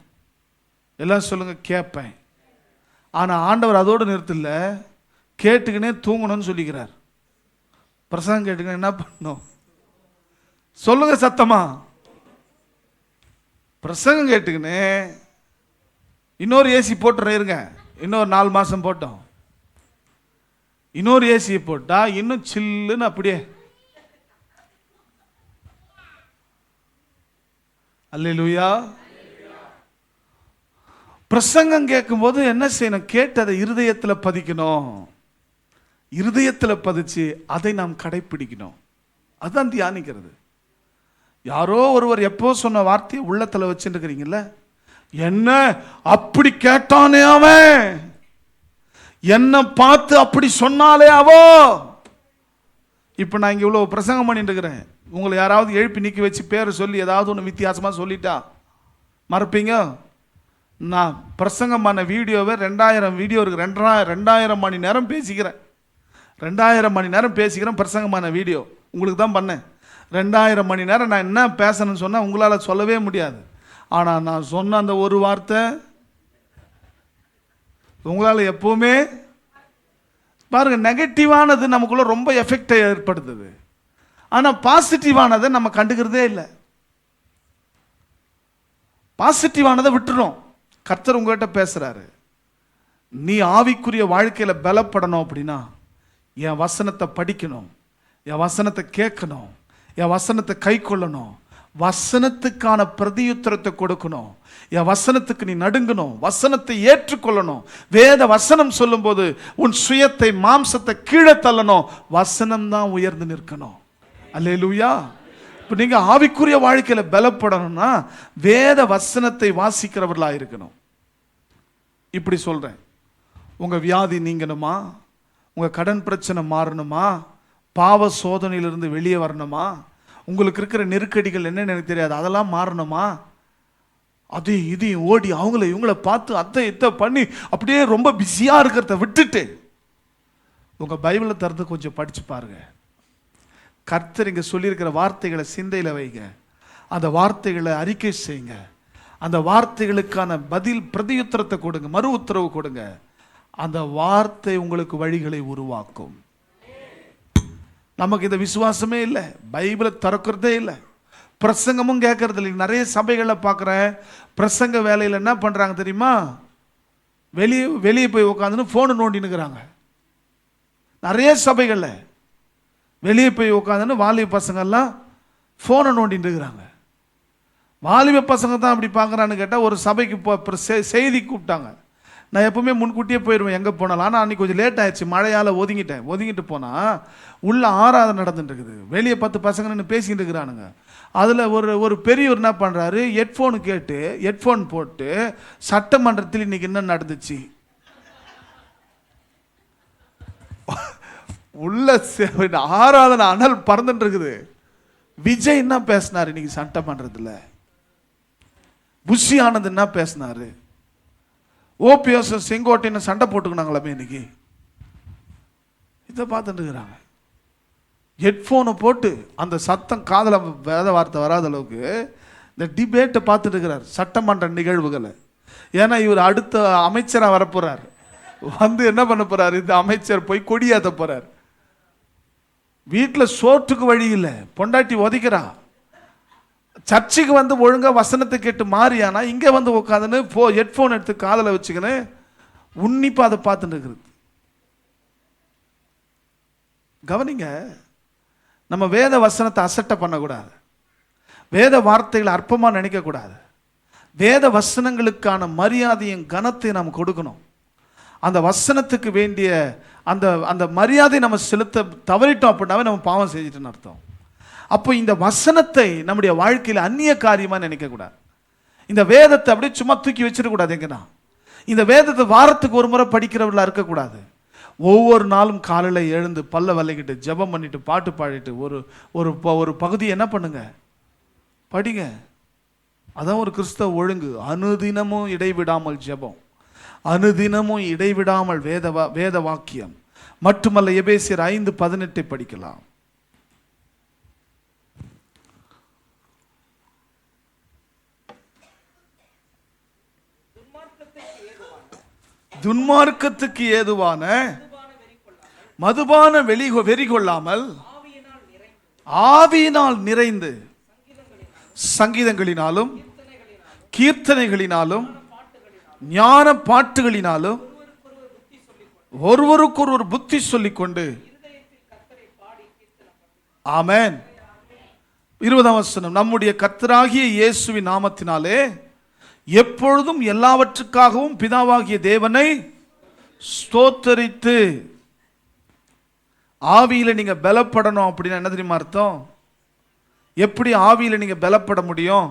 எல்லாம் சொல்லுங்க, கேட்பேன். ஆனா ஆண்டவர் அதோடு நிறுத்தல, கேட்டுக்கினே தூங்கணும்னு சொல்லிக்கிறார். பிரசங்கம் கேட்டுக்கினே என்ன பண்ணணும்? சொல்லுங்க சத்தமா. பிரசங்கம் கேட்டுக்கினே இன்னொரு ஏசி போட்டுறேன் இருங்க, இன்னொரு 4 மாசம் போட்டோம். இன்னொரு ஏசியை போட்டா இன்னும் சில்லுன்னு அப்படியே. அல்லேலூயா. பிரசங்கம் கேட்கும் போது என்ன செய்யணும்? கேட்டதை இருதயத்தில் பதிக்கணும். இருதயத்தில் பதிச்சு அதை நாம் கடைபிடிக்கணும். அதுதான் தியானிக்கிறது. யாரோ ஒருவர் எப்போ சொன்ன வார்த்தையை உள்ளத்துல வச்சுட்டு இருக்கிறீங்கல்ல, என்ன அப்படி கேட்டானே அவன், என்ன பார்த்து அப்படி சொன்னாலே அவோ. இப்ப நான் இங்க இவ்வளவு பிரசங்கம் பண்ணிட்டு இருக்கிறேன். உங்களை யாராவது எழுப்பி நிக்க வச்சு பேரை சொல்லி ஏதாவது ஒன்று வித்தியாசமா சொல்லிட்டா மறப்பீங்க? நான் பிரசங்கம் பண்ண வீடியோவை 2000 வீடியோ இருக்கு. 2000 மணி நேரம் பேசிக்கிறேன். 2000 மணி நேரம் பேசிக்கிறேன். பிரசங்கமான வீடியோ உங்களுக்கு தான் பண்ணேன். 2000 மணி நேரம் நான் என்ன பேசணும்னு சொன்னால் உங்களால் சொல்லவே முடியாது. ஆனால் நான் சொன்ன அந்த ஒரு வார்த்தை உங்களால் எப்பவுமே பாருங்க, நெகட்டிவானது நமக்குள்ள ரொம்ப எஃபெக்டை ஏற்படுத்துது. ஆனால் பாசிட்டிவானதை நம்ம கண்டுக்கிறதே இல்லை. பாசிட்டிவானதை விட்டுறோம். கர்த்தர் உங்ககிட்ட பேசுறாரு, நீ ஆவிக்குரிய வாழ்க்கையில பலப்படணும் அப்படின்னா என் வசனத்தை படிக்கணும், என் வசனத்தை கேட்கணும், என் வசனத்தை கை கொள்ளணும், வசனத்துக்கான பிரதியுத்தரத்தை கொடுக்கணும், என் வசனத்துக்கு நீ நடுங்கணும், வசனத்தை ஏற்றுக்கொள்ளணும். வேத வசனம் சொல்லும் போது உன் சுயத்தை மாம்சத்தை கீழே தள்ளணும், வசனம் தான் உயர்ந்து நிற்கணும். அல்லேலூயா. இப்போ நீங்க ஆவிக்குரிய வாழ்க்கையில பலப்படணும்னா வேத வசனத்தை வாசிக்கிறவர்களா இருக்கணும். இப்படி சொல்றேன், உங்க வியாதி நீங்கணுமா, உங்க கடன் பிரச்சனை மாறணுமா, பாவ சோதனையிலிருந்து வெளியே வரணுமா, உங்களுக்கு இருக்கிற நெருக்கடிகள் என்னன்னு எனக்கு தெரியாது அதெல்லாம் மாறணுமா, அது இதையும் ஓடி அவங்கள இவங்கள பார்த்து அத்தை இத்தை பண்ணி அப்படியே ரொம்ப பிஸியா இருக்கிறத விட்டுட்டு உங்க பைபிளை திறந்து கொஞ்சம் படிச்சு பாருங்க. கர்த்தர் இங்க சொல்லியிருக்கிற வார்த்தைகளை சிந்தையில வைங்க, அந்த வார்த்தைகளை அறிக்கை செய்யுங்க, அந்த வார்த்தைகளுக்கான பதில் பிரதியுத்தரத்தை கொடுங்க, மறு உத்தரவு கொடுங்க. அந்த வார்த்தை உங்களுக்கு வழிகளை உருவாக்கும். நமக்கு இந்த விசுவாசமே இல்லை, பைபிளை திறக்கிறதே இல்லை, பிரசங்கமும் கேட்கறது இல்லை. நிறைய சபைகளில் பார்க்குறேன், பிரசங்க வேலையில் என்ன பண்ணுறாங்க தெரியுமா, வெளியே போய் உட்காந்துன்னு ஃபோனு நோண்டினுக்கிறாங்க. நிறைய சபைகளில் வெளியே போய் உட்காந்துன்னு வாலிப பசங்கள்லாம் ஃபோனை நோண்டிட்டு இருக்கிறாங்க. வாலிப பசங்க தான் அப்படி பார்க்குறான்னு கேட்டால் ஒரு சபைக்கு செய்தி கூப்பிட்டாங்க. நான் எப்பவுமே முன்கூட்டியே போயிடுவேன் எங்கே போனாலும். ஆனால் அன்றைக்கி கொஞ்சம் லேட் ஆயிடுச்சு, மழையால் ஒதுங்கிட்டு போனால் உள்ள ஆராதனை நடந்துட்டு இருக்குது. வெளியே 10 பசங்க நின்று பேசிக்கிட்டு இருக்கிறானுங்க. அதில் ஒரு பெரியவர் என்ன பண்ணுறாரு, ஹெட்ஃபோன் போட்டு சட்டமன்றத்தில் இன்னைக்கு என்ன நடந்துச்சு உள்ள ஆராதனை அனல் பறந்துட்டு இருக்குது. விஜய் என்ன பேசினார் இன்னைக்கு சட்டமன்றத்தில், புஷி ஆனந்த் என்ன பேசினாரு, ஓபிஎஸ் செங்கோட்டையன் சண்டை போட்டுக்கினாங்களாமே இன்னைக்கு. இதை பார்த்துட்டு இருக்கிறாங்க. ஹெட்ஃபோனை போட்டு அந்த சத்தம் காதில் வேத வார்த்தை வராத அளவுக்கு இந்த டிபேட்டை பார்த்துட்டு இருக்கிறார், சட்டமன்ற நிகழ்வுகளை. ஏன்னா இவர் அடுத்த அமைச்சராக வரப்போறார். வந்து என்ன பண்ண போறாரு, இந்த அமைச்சர் போய் கொடியாத்த போறார். வீட்டில் சோற்றுக்கு வழி இல்லை, பொண்டாட்டி உதைக்கிறா. சர்ச்சுக்கு வந்து ஒழுங்கா வசனத்தை கேட்டு மாறியானா இங்கே வந்து உட்காந்துன்னு ஹெட்ஃபோன் எடுத்து காதில் வச்சுக்கின்னு உன்னிப்பா அதை பார்த்துட்டு இருக்கிறது. கவனிங்க, நம்ம வேத வசனத்தை அசட்டை பண்ணக்கூடாது, வேத வார்த்தைகளை அற்பமாக நினைக்கக்கூடாது. வேத வசனங்களுக்கான மரியாதையும் கனத்தையும் நாம் கொடுக்கணும். அந்த வசனத்துக்கு வேண்டிய அந்த அந்த மரியாதை நம்ம செலுத்த தவறிட்டோம் அப்படின்னாவே நம்ம பாவம் செஞ்சுட்டுன்னு அர்த்தம். அப்போ இந்த வசனத்தை நம்முடைய வாழ்க்கையில் அந்நிய காரியமாக நினைக்கக்கூடாது. இந்த வேதத்தை அப்படியே சும்மா தூக்கி வச்சிடக்கூடாது. எங்கன்னா இந்த வேதத்தை வாரத்துக்கு ஒரு முறை படிக்கிறவர்களாக இருக்கக்கூடாது. ஒவ்வொரு நாளும் காலையில் எழுந்து பல்ல வளைக்கிட்டு ஜெபம் பண்ணிட்டு பாட்டு பாடிட்டு ஒரு பகுதியை என்ன பண்ணுங்க, படிங்க. அதான் ஒரு கிறிஸ்தவ ஒழுங்கு. அனுதினமும் இடைவிடாமல் ஜெபம், அனுதினமும் இடைவிடாமல் வேத வாக்கியம். மட்டுமல்ல, எபேசியர் 5:18 படிக்கலாம். துன்மார்க்கத்துக்கு ஏதுவான மதுபான வெறி கொள்ளாமல் ஆவியினால் நிறைந்து சங்கீதங்களினாலும் கீர்த்தனைகளினாலும் ஞான பாட்டுகளினாலும் ஒருவருக்கொருவர் புத்தி சொல்லிக் கொண்டு. ஆமென். 20ஆம் வசனம், நம்முடைய கர்த்தராகிய இயேசுவின் நாமத்தினாலே எப்பொழுதும் எல்லாவற்றுக்காகவும் பிதாவாகிய தேவனை ஸ்தோத்தரித்து. ஆவியில நீங்க பலப்படணும் அப்படின்னா என்ன தெரியுமா அர்த்தம்? எப்படி ஆவியில நீங்க பலப்பட முடியும்?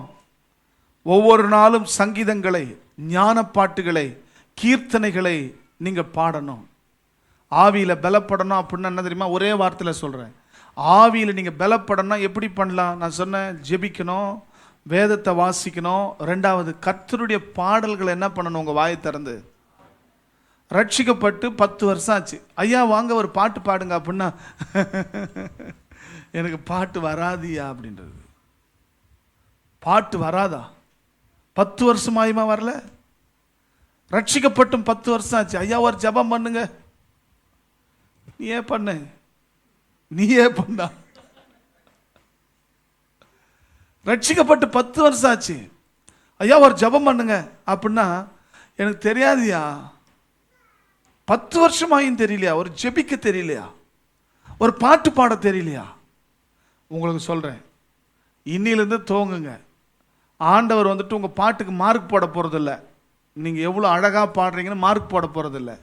ஒவ்வொரு நாளும் சங்கீதங்களை, ஞான பாட்டுகளை, கீர்த்தனைகளை நீங்க பாடணும். ஆவியில பலப்படணும் அப்படின்னா என்ன தெரியுமா? ஒரே வார்த்தையில சொல்றேன். ஆவியில நீங்க பலப்படணும். எப்படி பண்ணலாம்? நான் சொன்னேன், ஜெபிக்கணும், வேதத்தை வாசிக்கணும். ரெண்டாவது, கர்த்தருடைய பாடல்களை என்ன பண்ணணும்? உங்க வாயை திறந்து. ரட்சிக்கப்பட்டு 10 வருஷம் ஆச்சு, ஐயா வாங்க ஒரு பாட்டு பாடுங்க அப்படின்னா எனக்கு பாட்டு வராதியா அப்படின்றது. பாட்டு வராதா? 10 வருஷமாயுமா வரல? ரட்சிக்கப்பட்டும் 10 வருஷம் ஆச்சு, ஐயா ஒரு ஜெபம் பண்ணுங்க. நீயே பண்ணா. ரட்சிக்கப்பட்டு 10 வருஷம் ஆச்சு, ஐயா ஒரு ஜெபம் பண்ணுங்க அப்படின்னா எனக்கு தெரியாதியா. 10 வருஷமாயும் தெரியலையா? ஒரு ஜெபிக்க தெரியலையா? ஒரு பாட்டு பாட தெரியலையா? உங்களுக்கு சொல்றேன், இன்னிலிருந்து தோங்குங்க. ஆண்டவர் வந்துட்டு உங்க பாட்டுக்கு மார்க் போட போறதில்லை. நீங்க எவ்வளவு அழகா பாடுறீங்கன்னு மார்க் போட போறதில்லை.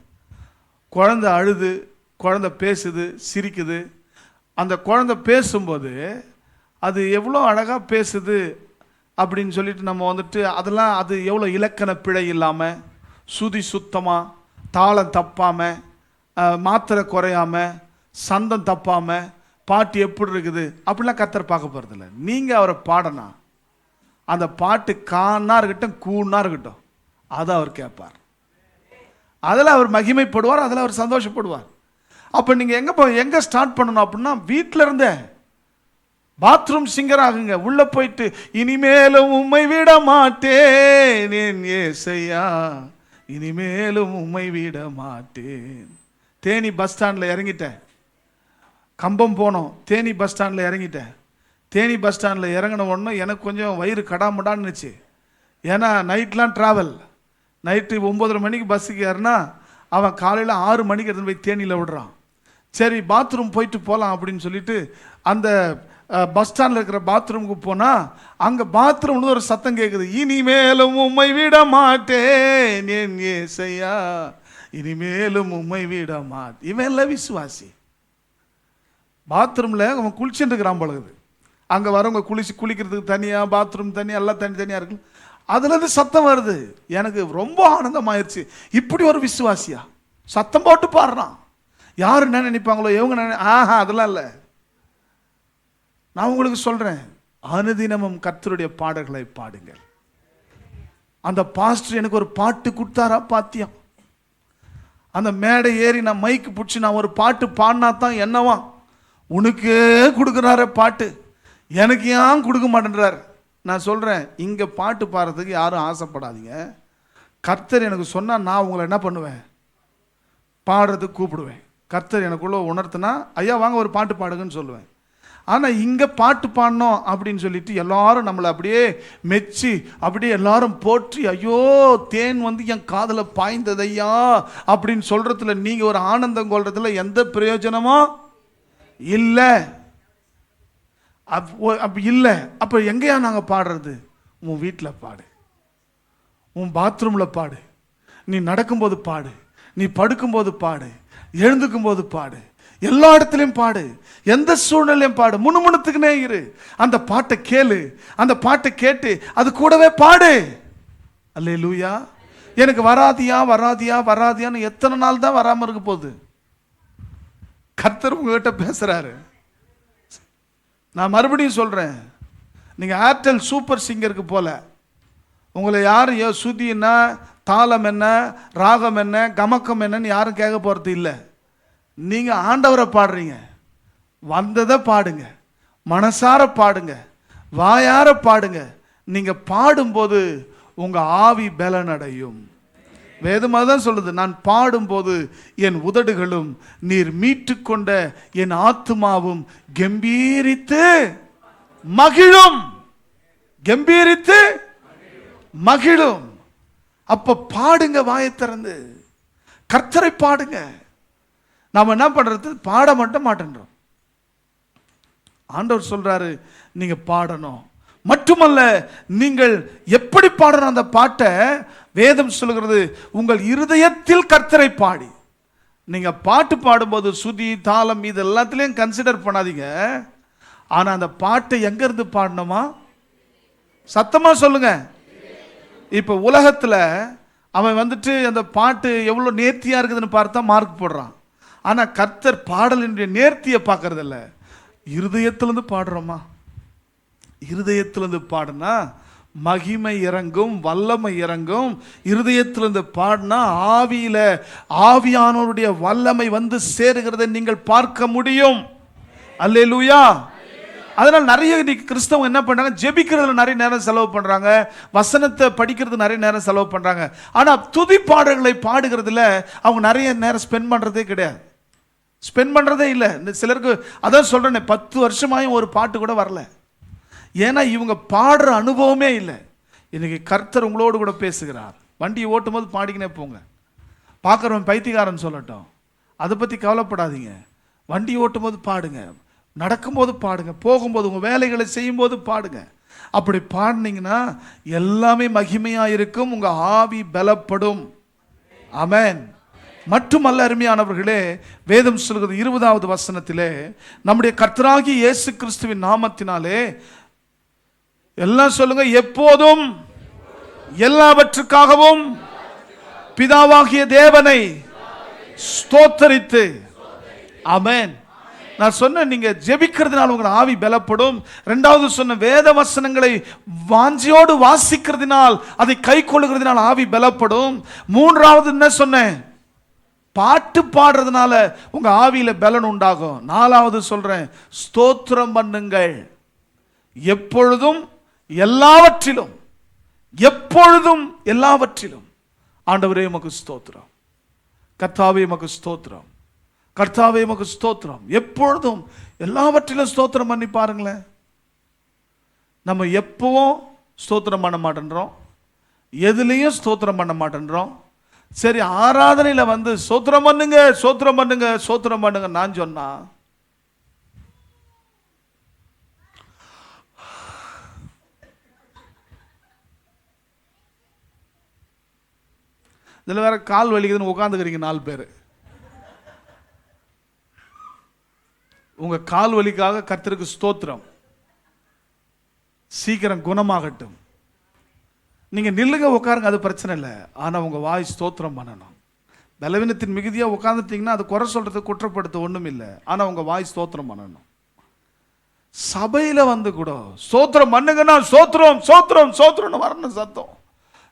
குழந்தை அழுது, குழந்தை பேசுது, சிரிக்குது. அந்த குழந்தை பேசும்போது அது எவ்வளோ அழகாக பேசுது அப்படின்னு சொல்லிட்டு நம்ம வந்துட்டு அதெல்லாம் அது எவ்வளோ இலக்கண பிழை இல்லாமல், சுதி சுத்தமாக, தாளம் தப்பாமல், மாத்திரை குறையாமல், சந்தம் தப்பாமல் பாட்டு எப்படி இருக்குது அப்படிலாம் கர்த்தர் பார்க்க போகிறதில்ல. நீங்கள் அவரை பாடனா அந்த பாட்டு கானா இருக்கட்டும் கூனா இருக்கட்டும், அதை அவர் கேட்பார். அதில் அவர் மகிமைப்படுவார், அதில் அவர் சந்தோஷப்படுவார். அப்போ நீங்கள் எங்கே ஸ்டார்ட் பண்ணணும் அப்படின்னா, வீட்டில் இருந்தே பாத்ரூம் சிங்கர் ஆகுங்க. உள்ள போயிட்டு இனிமேலும் உம்மை விட மாட்டேன் என் ஏசையா, இனிமேலும் உம்மை விட மாட்டேன். தேனி பஸ் ஸ்டாண்டில் இறங்கிட்டேன், கம்பம் போனோம், தேனி பஸ் ஸ்டாண்டில் இறங்கிட்டேன். தேனி பஸ் ஸ்டாண்டில் இறங்கின உடனே எனக்கு கொஞ்சம் வயிறு கடாமுடான்னுச்சு. ஏன்னா நைட்லாம் ட்ராவல். நைட்டு 9:30 மணிக்கு பஸ்ஸுக்கு ஏறினா அவன் காலையில் 6 மணிக்கு எடுத்துன்னு போய் தேனியில் விடுறான். சரி பாத்ரூம் போயிட்டு போகலாம் அப்படின்னு சொல்லிட்டு அந்த பஸ் ஸ்டாண்டில் இருக்கிற பாத்ரூமுக்கு போனால் அங்கே பாத்ரூம்னு ஒரு சத்தம் கேட்குது. இனிமேலும் உம்மை விட மாட்டேன் என் ஏசையா, இனிமேலும் உம்மை விட மாட்டேன். இவன் இல்லை விசுவாசி. பாத்ரூமில் அவன் குளிச்சுட்டு இருக்கிறான் பழகுது. அங்கே வரவங்க குளிக்கிறதுக்கு தனியாக பாத்ரூம் தனியாக எல்லாம் தனியாக இருக்கு. அதுலேருந்து சத்தம் வருது. எனக்கு ரொம்ப ஆனந்தமாயிருச்சு. இப்படி ஒரு விசுவாசியா சத்தம் போட்டு பாடுறான். யார் என்ன நினைப்பாங்களோ இவங்க ஆஹா அதெல்லாம் இல்லை. நான் உங்களுக்கு சொல்கிறேன், அனுதினமும் கர்த்தருடைய பாடல்களை பாடுங்கள். அந்த பாஸ்டர் எனக்கு ஒரு பாட்டு கொடுத்தாரா பாத்தியம். அந்த மேடை ஏறி நான் மைக்கு பிடிச்சி நான் ஒரு பாட்டு பாடினா தான் என்னவா உனக்கே கொடுக்குறாரு பாட்டு, எனக்கு ஏன் கொடுக்க மாட்டேன்றார். நான் சொல்கிறேன், இங்கே பாட்டு பாடுறதுக்கு யாரும் ஆசைப்படாதீங்க. கர்த்தர் எனக்கு சொன்னால் நான் உங்களை என்ன பண்ணுவேன், பாடுறதுக்கு கூப்பிடுவேன். கர்த்தர் எனக்குள்ளே உணர்த்தினா ஐயா வாங்க ஒரு பாட்டு பாடுங்கன்னு சொல்லுவேன். ஆனால் இங்கே பாட்டு பாடணும் அப்படின்னு சொல்லிட்டு எல்லாரும் நம்மளை அப்படியே மெச்சி அப்படியே எல்லாரும் போற்றி ஐயோ தேன் வந்து என் காதில் பாய்ந்ததையா அப்படின்னு சொல்கிறதுல நீங்கள் ஒரு ஆனந்தம் கொள்றதுல எந்த பிரயோஜனமோ இல்லை. அப்படி இல்லை. அப்போ எங்கேயா நாங்கள் பாடுறது? உன் வீட்டில் பாடு, உன் பாத்ரூமில் பாடு, நீ நடக்கும்போது பாடு, நீ படுக்கும்போது பாடு, எழுந்துக்கும் போது பாடு, எல்லா இடத்துலையும் பாடு, எந்த சூழ்நிலையும் பாடு. முணுமுணுத்துக்குனே இரு. அந்த பாட்டை கேளு, அந்த பாட்டை கேட்டு அது கூடவே பாடு. அல்லேலூயா. எனக்கு வராதியா வராதியா வராதியான்னு எத்தனை நாள் தான் வராமல் இருக்க போகுது? கர்த்தர் உங்ககிட்ட பேசுறாரு. நான் மறுபடியும் சொல்றேன், நீங்க ஏர்டெல் சூப்பர் சிங்கருக்கு போல உங்களை யாரும் சுதி என்ன, தாளம் என்ன, ராகம் என்ன, கமக்கம் என்னன்னு யாரும் கேட்க போறது இல்லை. நீங்க ஆண்டவரை பாடுறீங்க, வந்ததை பாடுங்க, மனசார பாடுங்க, வாயார பாடுங்க. நீங்க பாடும்போது உங்க ஆவி பலனடையும். வேதம் தான் சொல்லுது, நான் பாடும்போது என் உதடுகளும் நீர் மீட்டு கொண்ட என் ஆத்துமாவும் கம்பீரித்து மகிழும். கம்பீரித்து மகிழும். அப்ப பாடுங்க, வாயை திறந்து கர்த்தரை பாடுங்க. நாம என்ன பண்றது? பாட மட்டும் மாட்டேன்றோம். ஆண்டவர் சொல்றாரு நீங்க பாடணும். மட்டுமல்ல, நீங்கள் எப்படி பாடணும் அந்த பாட்டை? வேதம் சொல்கிறது, உங்கள் இருதயத்தில் கர்த்தரை பாடி. நீங்க பாட்டு பாடும்போது சுதி தாளம் இது எல்லாத்திலையும் கன்சிடர் பண்ணாதீங்க. ஆனா அந்த பாட்டை எங்க இருந்து பாடணுமா? சத்தமா சொல்லுங்க. இப்ப உலகத்துல அவன் வந்துட்டு அந்த பாட்டு எவ்வளவு நேர்த்தியா இருக்குதுன்னு பார்த்தா மார்க் போடுறான். ஆனா கர்த்தர் பாடலினுடைய நேர்த்தியை பார்க்கறது இல்லை. இருதயத்திலிருந்து பாடுறோமா? இருதயத்திலிருந்து பாடுனா மகிமை இறங்கும், வல்லமை இறங்கும். இருதயத்திலிருந்து பாடினா ஆவியில ஆவியானவருடைய வல்லமை வந்து சேருகிறதை நீங்கள் பார்க்க முடியும். அல்லேலூயா. அதனால நிறைய கிறிஸ்தவங்க என்ன பண்றாங்க, ஜெபிக்கிறதுல நிறைய நேரம் செலவு பண்றாங்க, வசனத்தை படிக்கிறது நிறைய நேரம் செலவு பண்றாங்க. ஆனா துதி பாடல்களை பாடுகிறதுல அவங்க நிறைய நேரம் ஸ்பெண்ட் பண்றதே கிடையாது. ஸ்பெண்ட் பண்றதே இல்லை. இந்த சிலருக்கு அதான் சொல்றேன், 10 வருஷமாயும் ஒரு பாட்டு கூட வரல. ஏன்னா இவங்க பாடுற அனுபவமே இல்லை. இன்னைக்கு கர்த்தர் உங்களோடு கூட பேசுகிறார். வண்டியை ஓட்டும் போது பாடிக்கினே போங்க. பார்க்குறவன் பைத்தியக்காரன் சொல்லட்டும், அதை பற்றி கவலைப்படாதீங்க. வண்டி ஓட்டும் போது பாடுங்க, நடக்கும்போது பாடுங்க, போகும்போது உங்கள் வேலைகளை செய்யும்போது பாடுங்க. அப்படி பாடினீங்கன்னா எல்லாமே மகிமையாக இருக்கும், உங்கள் ஆவி பலப்படும். ஆமென். மட்டுமல்ல அருமையானவர்களே, வேதம் சொல்கிறது 20வது வசனத்திலே, நம்முடைய கர்த்தராகிய இயேசு கிறிஸ்துவின் நாமத்தினாலே எல்லாம் சொல்லுங்க, எப்போதும் எல்லாவற்றுக்காகவும் பிதாவாகிய தேவனை ஸ்தோத்தரித்து. ஆமென். நான் சொன்ன நீங்க ஜெபிக்கிறதுனால உங்கள் ஆவி பலப்படும். இரண்டாவது சொன்ன வேத வசனங்களை வாஞ்சியோடு வாசிக்கிறதுனால், அதை கை கொள்ளுகிறதுனால் ஆவி பலப்படும். மூன்றாவது என்ன சொன்னேன்? பாட்டு பாடுறதுனால உங்க ஆவியில பலன் உண்டாகும். நாலாவது சொல்றேன், ஸ்தோத்திரம் பண்ணுங்கள். எப்பொழுதும் எல்லாவற்றிலும், எப்பொழுதும் எல்லாவற்றிலும் ஆண்டவரே உமக்கு ஸ்தோத்திரம், கர்த்தாவே உமக்கு ஸ்தோத்திரம், கர்த்தாவே உமக்கு ஸ்தோத்திரம். எப்பொழுதும் எல்லாவற்றிலும் ஸ்தோத்திரம் பண்ணி பாருங்களேன். நம்ம எப்பவும் ஸ்தோத்திரம் பண்ண மாட்டேன்றோம், எதுலேயும் ஸ்தோத்திரம் பண்ண மாட்டேன்றோம். சரி, ஆராதனையில வந்து சோத்திரம் பண்ணுங்க சோத்திரம் பண்ணுங்க சோத்திரம் பண்ணுங்க நான் சொன்னா, இதுல வேற கால் வலிக்குதுன்னு உட்காந்துக்கிறீங்க 4 பேர். உங்க கால் வலிக்காக கர்த்தருக்கு ஸ்தோத்திரம், சீக்கிரம் குணமாகட்டும். நீங்க நில்லுங்க உட்காருங்க, அது பிரச்சனை இல்லை. ஆனா உங்க வாய் ஸ்தோத்திரம் பண்ணணும். பலவீனத்தின் மிகுதியா உட்காந்துட்டீங்கன்னா அது குறை சொல்றது குற்றப்படுத்த ஒண்ணும் இல்லை. ஆனா உங்க வாய் ஸ்தோத்திரம் பண்ணணும். சபையில வந்து கூட ஸ்தோத்திரம் பண்ணுங்கன்னா ஸ்தோத்திரம் ஸ்தோத்திரம் ஸ்தோத்திரம்னு வரணும் சத்தம்.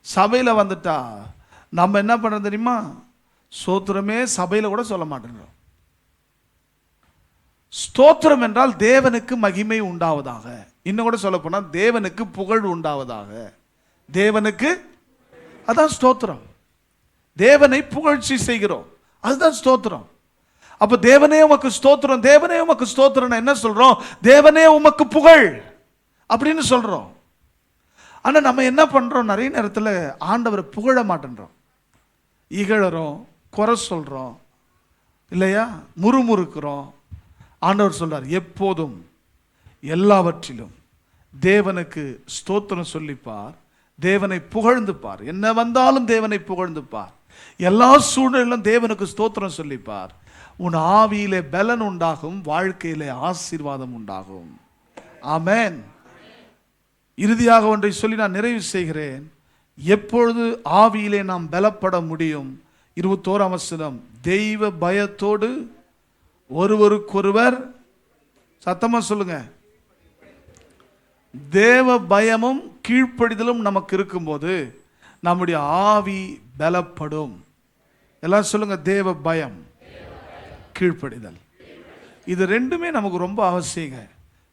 சபையில வந்துட்டா நம்ம என்ன பண்றது தெரியுமா? ஸ்தோத்திரமே சபையில கூட சொல்ல மாட்டேங்கிறோம். ஸ்தோத்திரம் என்றால் தேவனுக்கு மகிமை உண்டாவதாக, இன்னும் கூட சொல்ல போனா தேவனுக்கு புகழ் உண்டாவதாக. தேவனுக்கு, அதான் ஸ்தோத்திரம். தேவனை புகழ்ச்சி செய்கிறோம், அதுதான் ஸ்தோத்திரம். அப்ப தேவனே உமக்கு ஸ்தோத்திரம், தேவனே உமக்கு ஸ்தோத்திரம் என்ன சொல்றோம்? தேவனே உமக்கு புகழ் அப்படின்னு சொல்றோம். ஆனா நம்ம என்ன பண்றோம்? நிறைய நேரத்தில் ஆண்டவரை புகழ மாட்டேன்றோம், இகழறோம், குறை சொல்றோம் இல்லையா, முறுமுறுக்கிறோம். ஆண்டவர் சொல்றார், எப்போதும் எல்லாவற்றிலும் தேவனுக்கு ஸ்தோத்திரம் சொல்லிப்பார், தேவனை புகழ்ந்து பார். என்ன வந்தாலும் தேவனை புகழ்ந்து பார், எல்லா சூழ்நிலையிலும் தேவனுக்கு ஸ்தோத்திரம் சொல்லிப்பார். உன் ஆவியிலே பலன் உண்டாகும், வாழ்க்கையிலே ஆசீர்வாதம் உண்டாகும். ஆமென். இறுதியாக ஒன்றை சொல்லி நான் நிறைவு செய்கிறேன். எப்பொழுது ஆவியிலே நாம் பலப்பட முடியும்? 21ஆம் வசனம், தெய்வ பயத்தோடு ஒருவருக்கொருவர், சத்தமா சொல்லுங்க, தேவ பயமும் கீழ்ப்படிதலும் நமக்கு இருக்கும்போது நம்முடைய ஆவி பலப்படும். எல்லாம் சொல்லுங்க, தேவ பயம், கீழ்ப்படிதல். இது ரெண்டுமே நமக்கு ரொம்ப அவசியங்க.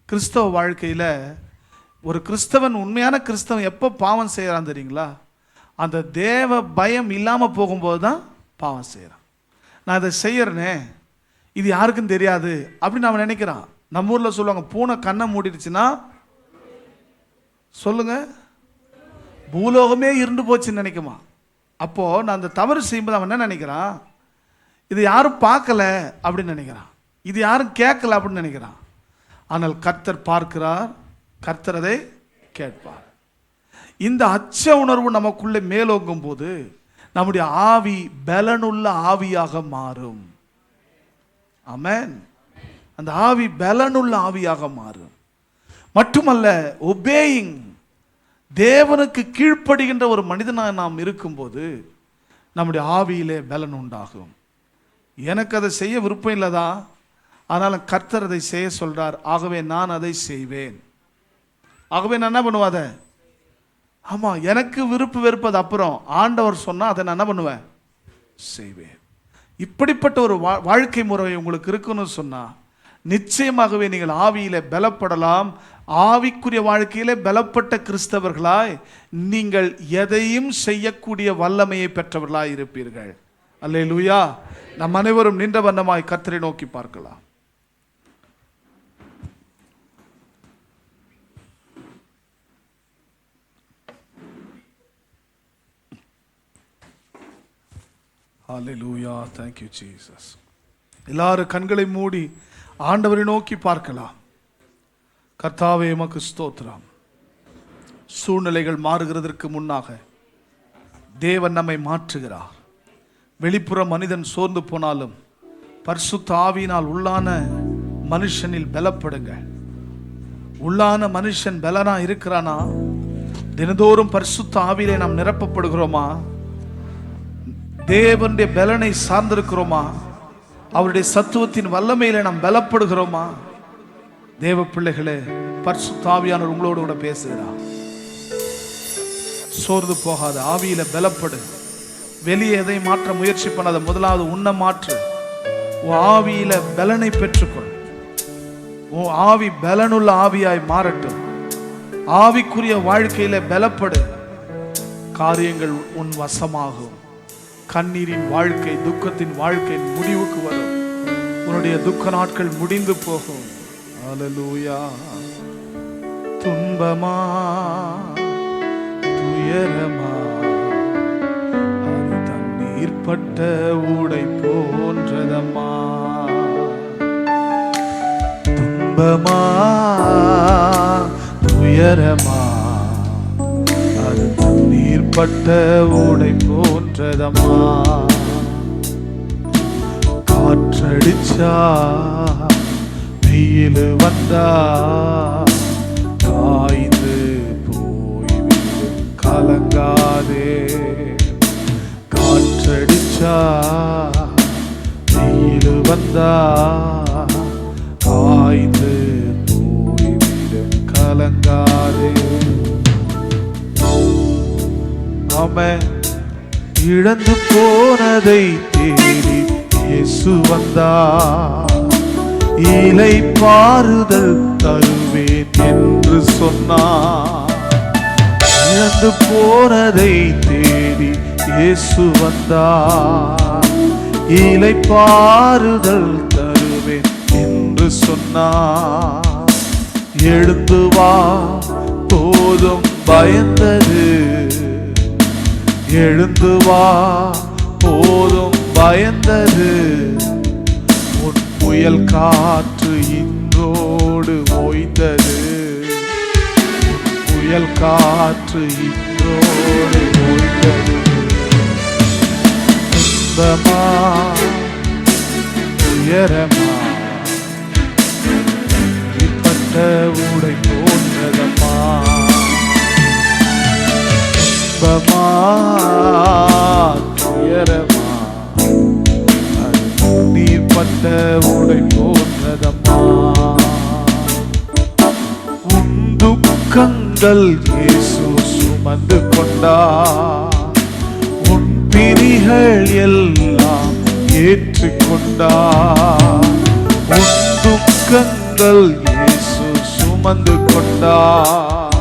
கிறிஸ்தவ வாழ்க்கையில் ஒரு கிறிஸ்தவன், உண்மையான கிறிஸ்தவன் எப்போ பாவம் செய்கிறான் தெரியுங்களா? அந்த தேவ பயம் இல்லாமல் போகும்போது தான் பாவம் செய்கிறான். நான் இதை செய்யறேனே, இது யாருக்கும் தெரியாது அப்படின்னு அவன் நினைக்கிறான். நம்ம ஊரில் சொல்லுவாங்க, பூனை கண்ணை மூடிடுச்சுன்னா சொல்லுங்க பூலோகமே இருண்டு போச்சுன்னு நினைக்குமா. அப்போ நான் அந்த தவறு செய்யும்போது அவன் என்ன நினைக்கிறான்? இது யாரும் பார்க்கல அப்படின்னு நினைக்கிறான், இது யாரும் கேட்கல அப்படின்னு நினைக்கிறான். ஆனால் கர்த்தர் பார்க்கிறார், கர்த்தர் அதை கேட்பார். இந்த அச்ச உணர்வு நமக்குள்ளே மேலோங்கும் போது நம்முடைய ஆவி பலனுள்ள ஆவியாக மாறும். ஆமென். அந்த ஆவி பலனுள்ள ஆவியாக மாறும். மட்டுமல்ல, ஒபேயிங், தேவனுக்கு கீழ்ப்படுகின்ற ஒரு மனிதனாக நாம் இருக்கும்போது நம்முடைய ஆவியிலே பலன் உண்டாகும். எனக்கு அதை செய்ய விருப்பம் இல்லதா, ஆனாலும் கர்த்தர் அதை செய்ய சொல்றார், ஆகவே நான் அதை செய்வேன். ஆகவே நான் என்ன பண்ணுவாத, ஆமா, எனக்கு விருப்பு வெறுப்பது அப்புறம், ஆண்டவர் சொன்னா அதை நான் என்ன பண்ணுவேன்? செய்வேன். இப்படிப்பட்ட ஒரு வாழ்க்கை முறை உங்களுக்கு இருக்குன்னு சொன்னா நிச்சயமாகவே நீங்கள் ஆவியில பலப்படலாம். ஆவிக்குரிய வாழ்க்கையிலே பலப்பட்ட கிறிஸ்தவர்களாய் நீங்கள் எதையும் செய்யக்கூடிய வல்லமையை பெற்றவர்களாய் இருப்பீர்கள். அல்லேலூயா. நம் அனைவரும் நின்ற வண்ணமாய் கர்த்தரை நோக்கி பார்க்கலாம். ஹல்லேலூயா. Thank you Jesus. எல்லாரும் கண்களை மூடி ஆண்டவரை நோக்கி பார்க்கலாம். கர்த்தாவே உமக்கு ஸ்தோத்திரம். சூழ்நிலைகள் மாறுகிறதற்கு முன்னாக தேவன் நம்மை மாற்றுகிறார். வெளிப்புற மனிதன் சோர்ந்து போனாலும் பரிசுத்த ஆவியினால் உள்ளான மனுஷனில் பலப்படுங்க. உள்ளான மனுஷன் பலனா இருக்கிறானா? தினந்தோறும் பரிசுத்த ஆவியிலே நாம் நிரப்பப்படுகிறோமா? தேவனுடைய பலனை சார்ந்திருக்கிறோமா? அவருடைய சத்துவத்தின் வல்லமையில நாம் பலப்படுகிறோமா? தேவ பிள்ளைகளே, பரிசுத்த ஆவியானவர் உங்களோடு கூட பேசுகிறார். சோர்ந்து போகாத, ஆவியில பலப்படு. வெளியே எதை மாற்ற முயற்சி பண்ணாத, முதலாவது உன்னை மாற்று. உன் ஆவியில பலனை பெற்றுக்கொள். உன் ஆவி பலனுள்ள ஆவியாய் மாறட்டும். ஆவிக்குரிய வாழ்க்கையில பலப்படு. காரியங்கள் உன் வசமாகும். கண்ணீரின் வாழ்க்கை, துக்கத்தின் வாழ்க்கை முடிவுக்கு வரும். உன்னுடைய துக்க நாட்கள் முடிந்து போகும். அல்லேலூயா. துன்பமா துயரமா அது தண்ணீர் நீர்ப்பட்ட ஊடை போன்றதம்மா. துன்பமா துயரமா அது நீர்ப்பட்ட ஊடை போன்றதம்மா. காற்றடிச்சா வெயில் வந்தா காய்ந்து போய்விடு கலங்காதே. காற்றடிச்சா வெயில் வந்தா காய்ந்து போய்விடு கலங்காதே. ஆமென். இழந்து போனதை தேடி இயேசு வந்தார். இலை பாறுதல் தருவேன் என்று சொன்னார். இழந்து போனதை தேடி இயேசு வந்தார். இலை பாறுதல் தருவேன் என்று சொன்னார். எழுந்து வா போதும் பயந்தது. எழுந்து வா போதும் பயந்தது. உன் புயல் காற்று இன்றோடு ஓய்ந்தது. புயல் காற்று இன்றோடு ஓய்ந்தது. துன்பமா துயரமா இப்பட்ட ஊடை போன்றதம்மா. துன்பமா துயரமா நீர்ப்பட்ட ஊடை போன்றதம்மா. உன் துக்கங்கள் இயேசு சுமந்து கொண்டார். உன் பிணிகள் எல்லாம் ஏற்றுக்கொண்டார். உன் துக்கங்கள் இயேசு சுமந்து கொண்டார்.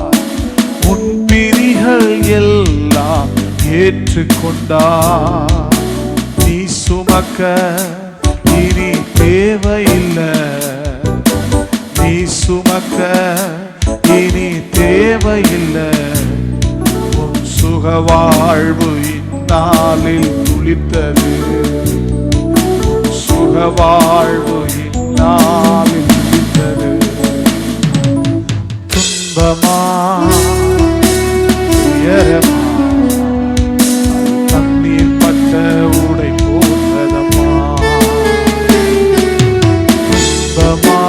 உன் பிணிகள் எல்லாம் ஏற்றுக்கொண்டார். நீ சுமக்க இனி தேவையில்லை. நீ சுமக்க இனி தேவையில்லை. உன் சுக வாழ்வு இந்நாளில் துளிர்த்தது. சுக வாழ்வு இந்நாளில் துளிர்த்தது. துன்பமா துயரமா தண்ணீர் பட்ட ஊடை போன்றதம்மா. துன்பமா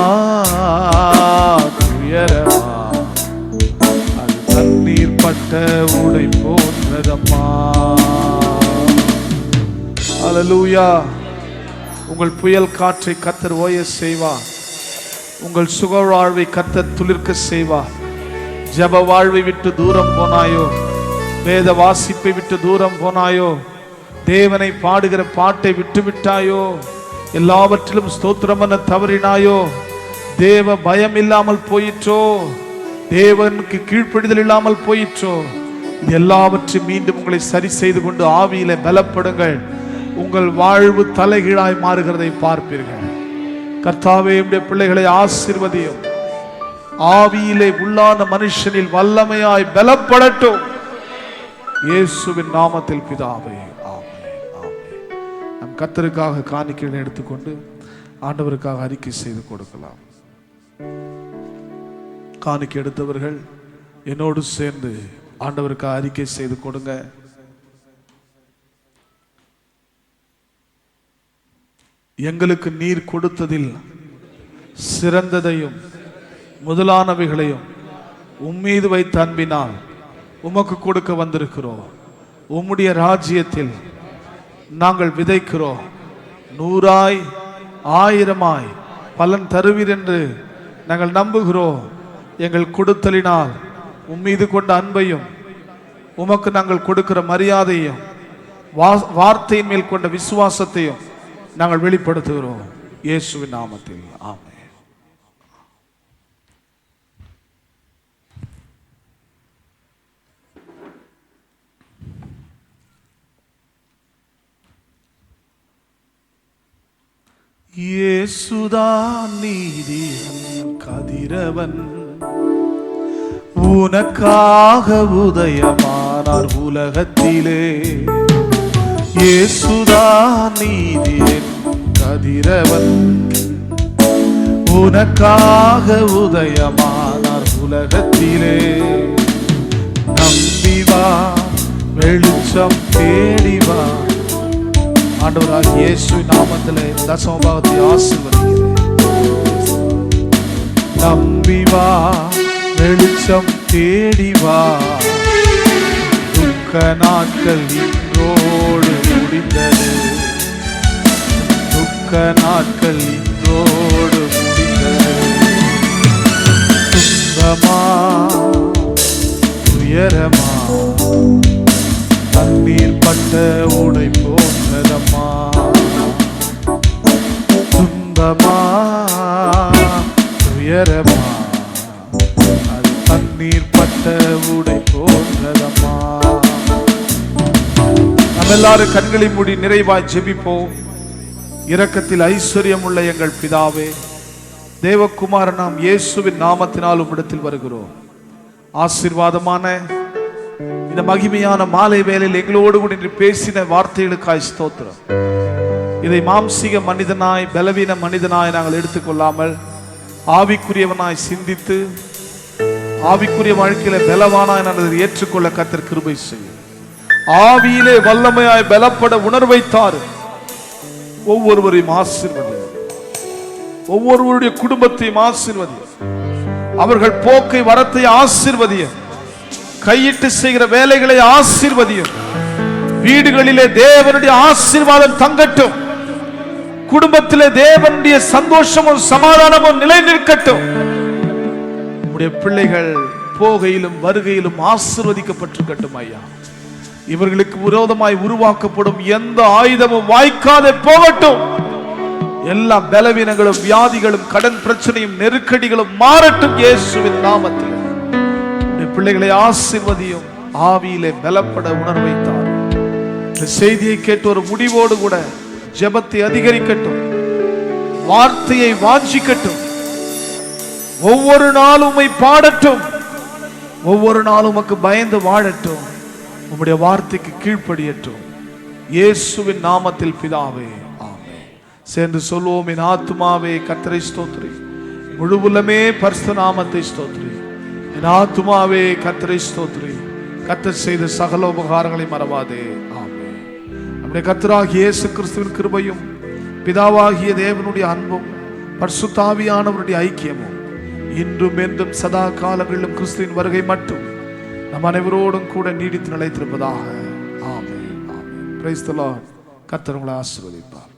துயரமா அது தண்ணீர் பட்ட ஊடை போன்றதம்மா. அல்லேலூயா. உங்கள் புயல் காற்றை கர்த்தர் ஓய செய்வார். உங்கள் சுக வாழ்வை கர்த்தர் துளிர்க்க செய்வார். ஜப வாழ்வை விட்டு தூரம் போனாயோ, வேத வாசிப்பை விட்டு தூரம் போனாயோ, தேவனை பாடுகிற பாட்டை விட்டு விட்டாயோ, எல்லாவற்றிலும் ஸ்தோத்திரம் என தவறினாயோ, தேவ பயம் இல்லாமல் போயிற்றோ, தேவனுக்கு கீழ்ப்படிதல் இல்லாமல் போயிற்றோ, எல்லாவற்றையும் மீண்டும் உங்களை சரி செய்து கொண்டு ஆவியில பலப்படுங்கள். உங்கள் வாழ்வு தலைகீழாய் மாறுகிறதை பார்ப்பீர்கள். கர்த்தாவே, உம்முடைய பிள்ளைகளை ஆசீர்வதியும். ஆவியிலே உள்ளான மனுஷனில் வல்லமையாய் பலப்படட்டும். இயேசுவின் நாமத்தில் பிதாவே, ஆமென், ஆமென். நம் கர்த்தருக்காக காணிக்கைகளை எடுத்துக்கொண்டு ஆண்டவருக்காக அறிக்கை செய்து கொடுக்கலாம். காணிக்கை எடுத்தவர்கள் என்னோடு சேர்ந்து ஆண்டவருக்காக அறிக்கை செய்து கொடுங்க. எங்களுக்கு நீர் கொடுத்ததில் சிறந்ததையும் முதலானவைகளையும் உம்மீது வைத்த அன்பினால் உமக்கு கொடுக்க வந்திருக்கிறோம். உம்முடைய ராஜ்யத்தில் நாங்கள் விதைக்கிறோம். 100ஆய் 1000ஆய் பலன் தருவீர் என்று நாங்கள் நம்புகிறோம். எங்கள் கொடுத்தலினால் உம்மீது கொண்ட அன்பையும் உமக்கு நாங்கள் கொடுக்கிற மரியாதையும் வார்த்தையின் மேல் கொண்ட விசுவாசத்தையும் நாங்கள் வெளிப்படுத்துகிறோம். இயேசுவின் நாமத்தில் ஆமென். இயேசுதான் நீதியின் கதிரவன், உனக்காக உதயமானார் உலகத்திலே. இயேசுதான் நீதியின் கதிரவன், உனக்காக உதயமானார் உலகத்திலே. நம்பி வா, வெளிச்சம் தேடி வா. ஆண்டவராகிய இயேசுவின் நாமத்திலே தசமபாகத்தை ஆசீர்வதிக்கிறேன். நம்பி வா, வெளிச்சம் தேடி வா. துக்க நாட்கள் இன்றோடு முடிந்தது, துக்க நாட்கள் இன்றோடு முடிந்தது. துன்பமா துயரமா தண்ணீர் பட்ட உடை போன்றதம்மா. துன்பமா துயரமா அது தண்ணீர் பட்ட உடை போன்றதம்மா. நம்ம எல்லாரும் கண்களை மூடி நிறைவாய் ஜெபிப்போம். இரக்கத்தில் ஐஸ்வர்யம் உள்ள எங்கள் பிதாவே, தேவகுமாரன் நாம் இயேசுவின் நாமத்தினால் உம்மிடத்தில் வருகிறோம். ஆசீர்வாதமான இந்த மகிமையான மாலை வேளையில் எங்களோடு கூட இன்று பேசின வார்த்தைகளுக்காய் ஸ்தோத்திரம். இதை மாம்சீக மனிதனாய் பலவீன மனிதனாய் நாங்கள் எடுத்துக்கொள்ளாமல் ஆவிக்குரியவனாய் சிந்தித்து ஆவிக்குரிய வாழ்க்கையில பலவானாய் நாங்கள் ஏற்றுக்கொள்ள கர்த்தர் கிருபை செய்யும். ஆவியிலே வல்லமையாய் பலப்பட உணர்வைத்தார். ஒவ்வொருவரையும் ஆசீர்வதி, ஒவ்வொருவருடைய குடும்பத்தையும் ஆசீர்வதி, அவர்கள் போக்கை வரத்தை ஆசீர்வதியும், கையிட்டு செய்கிற வேலைகளை ஆசீர்வதியும். வீடுகளிலே தேவனுடைய ஆசீர்வாதம் தங்கட்டும், குடும்பத்திலே தேவனுடைய சந்தோஷமும் சமாதானமும் நிலை நிற்கட்டும். நம்முடைய பிள்ளைகள் போகையிலும் வருகையிலும் ஆசீர்வதிக்கப்பட்டிருக்கட்டும் ஐயா. இவர்களுக்கு விரோதமாய் உருவாக்கப்படும் எந்த ஆயுதமும் வாய்க்காதே போகட்டும். எல்லா பலவீனங்களும் வியாதிகளும் கடன் பிரச்சனையும் நெருக்கடிகளும் மாறட்டும் இயேசுவின் நாமத்தில். பிள்ளைகளை ஆசீர்வதியும், ஆவியிலே பலப்பட உணர்வைத்தார். இந்த செய்தியை கேட்டு ஒரு முடிவோடு கூட ஜெபத்தை அதிகரிக்கட்டும், வார்த்தையை வாஞ்சிக்கட்டும், ஒவ்வொரு நாளும் உம்மை பாடட்டும், ஒவ்வொரு நாளும் உமக்கு பயந்து வாழட்டும், உம்முடைய வார்த்தைக்கு கீழ்ப்படியட்டும் இயேசுவின் நாமத்தில் பிதாவே, ஆமென். சேர்ந்து சொல்வோம். என் ஆத்துமாவே கர்த்தரை ஸ்தோத்திரி, முழு உள்ளமே பரிசுத்த நாமத்தை ஸ்தோத்திரி. என் ஆத்துமாவே கர்த்தரை ஸ்தோத்திரி, கர்த்தர் செய்த சகல உபகாரங்களை மறவாதே, ஆமென். நம்முடைய கர்த்தராகிய இயேசு கிறிஸ்துவின் கிருபையும் பிதாவாகிய தேவனுடைய அன்பும் பரிசுத்த ஆவியானவருடைய ஐக்கியமும் இன்றும் என்றும் சதா காலங்களிலும் கிறிஸ்துவின் வருகை மட்டும் நம் அனைவரோடும் கூட நீடித்து நிலைத்திருப்பதாக, ஆமென், ஆமென். Praise the Lord. கர்த்தர் உங்களை ஆசீர்வதிப்பார்.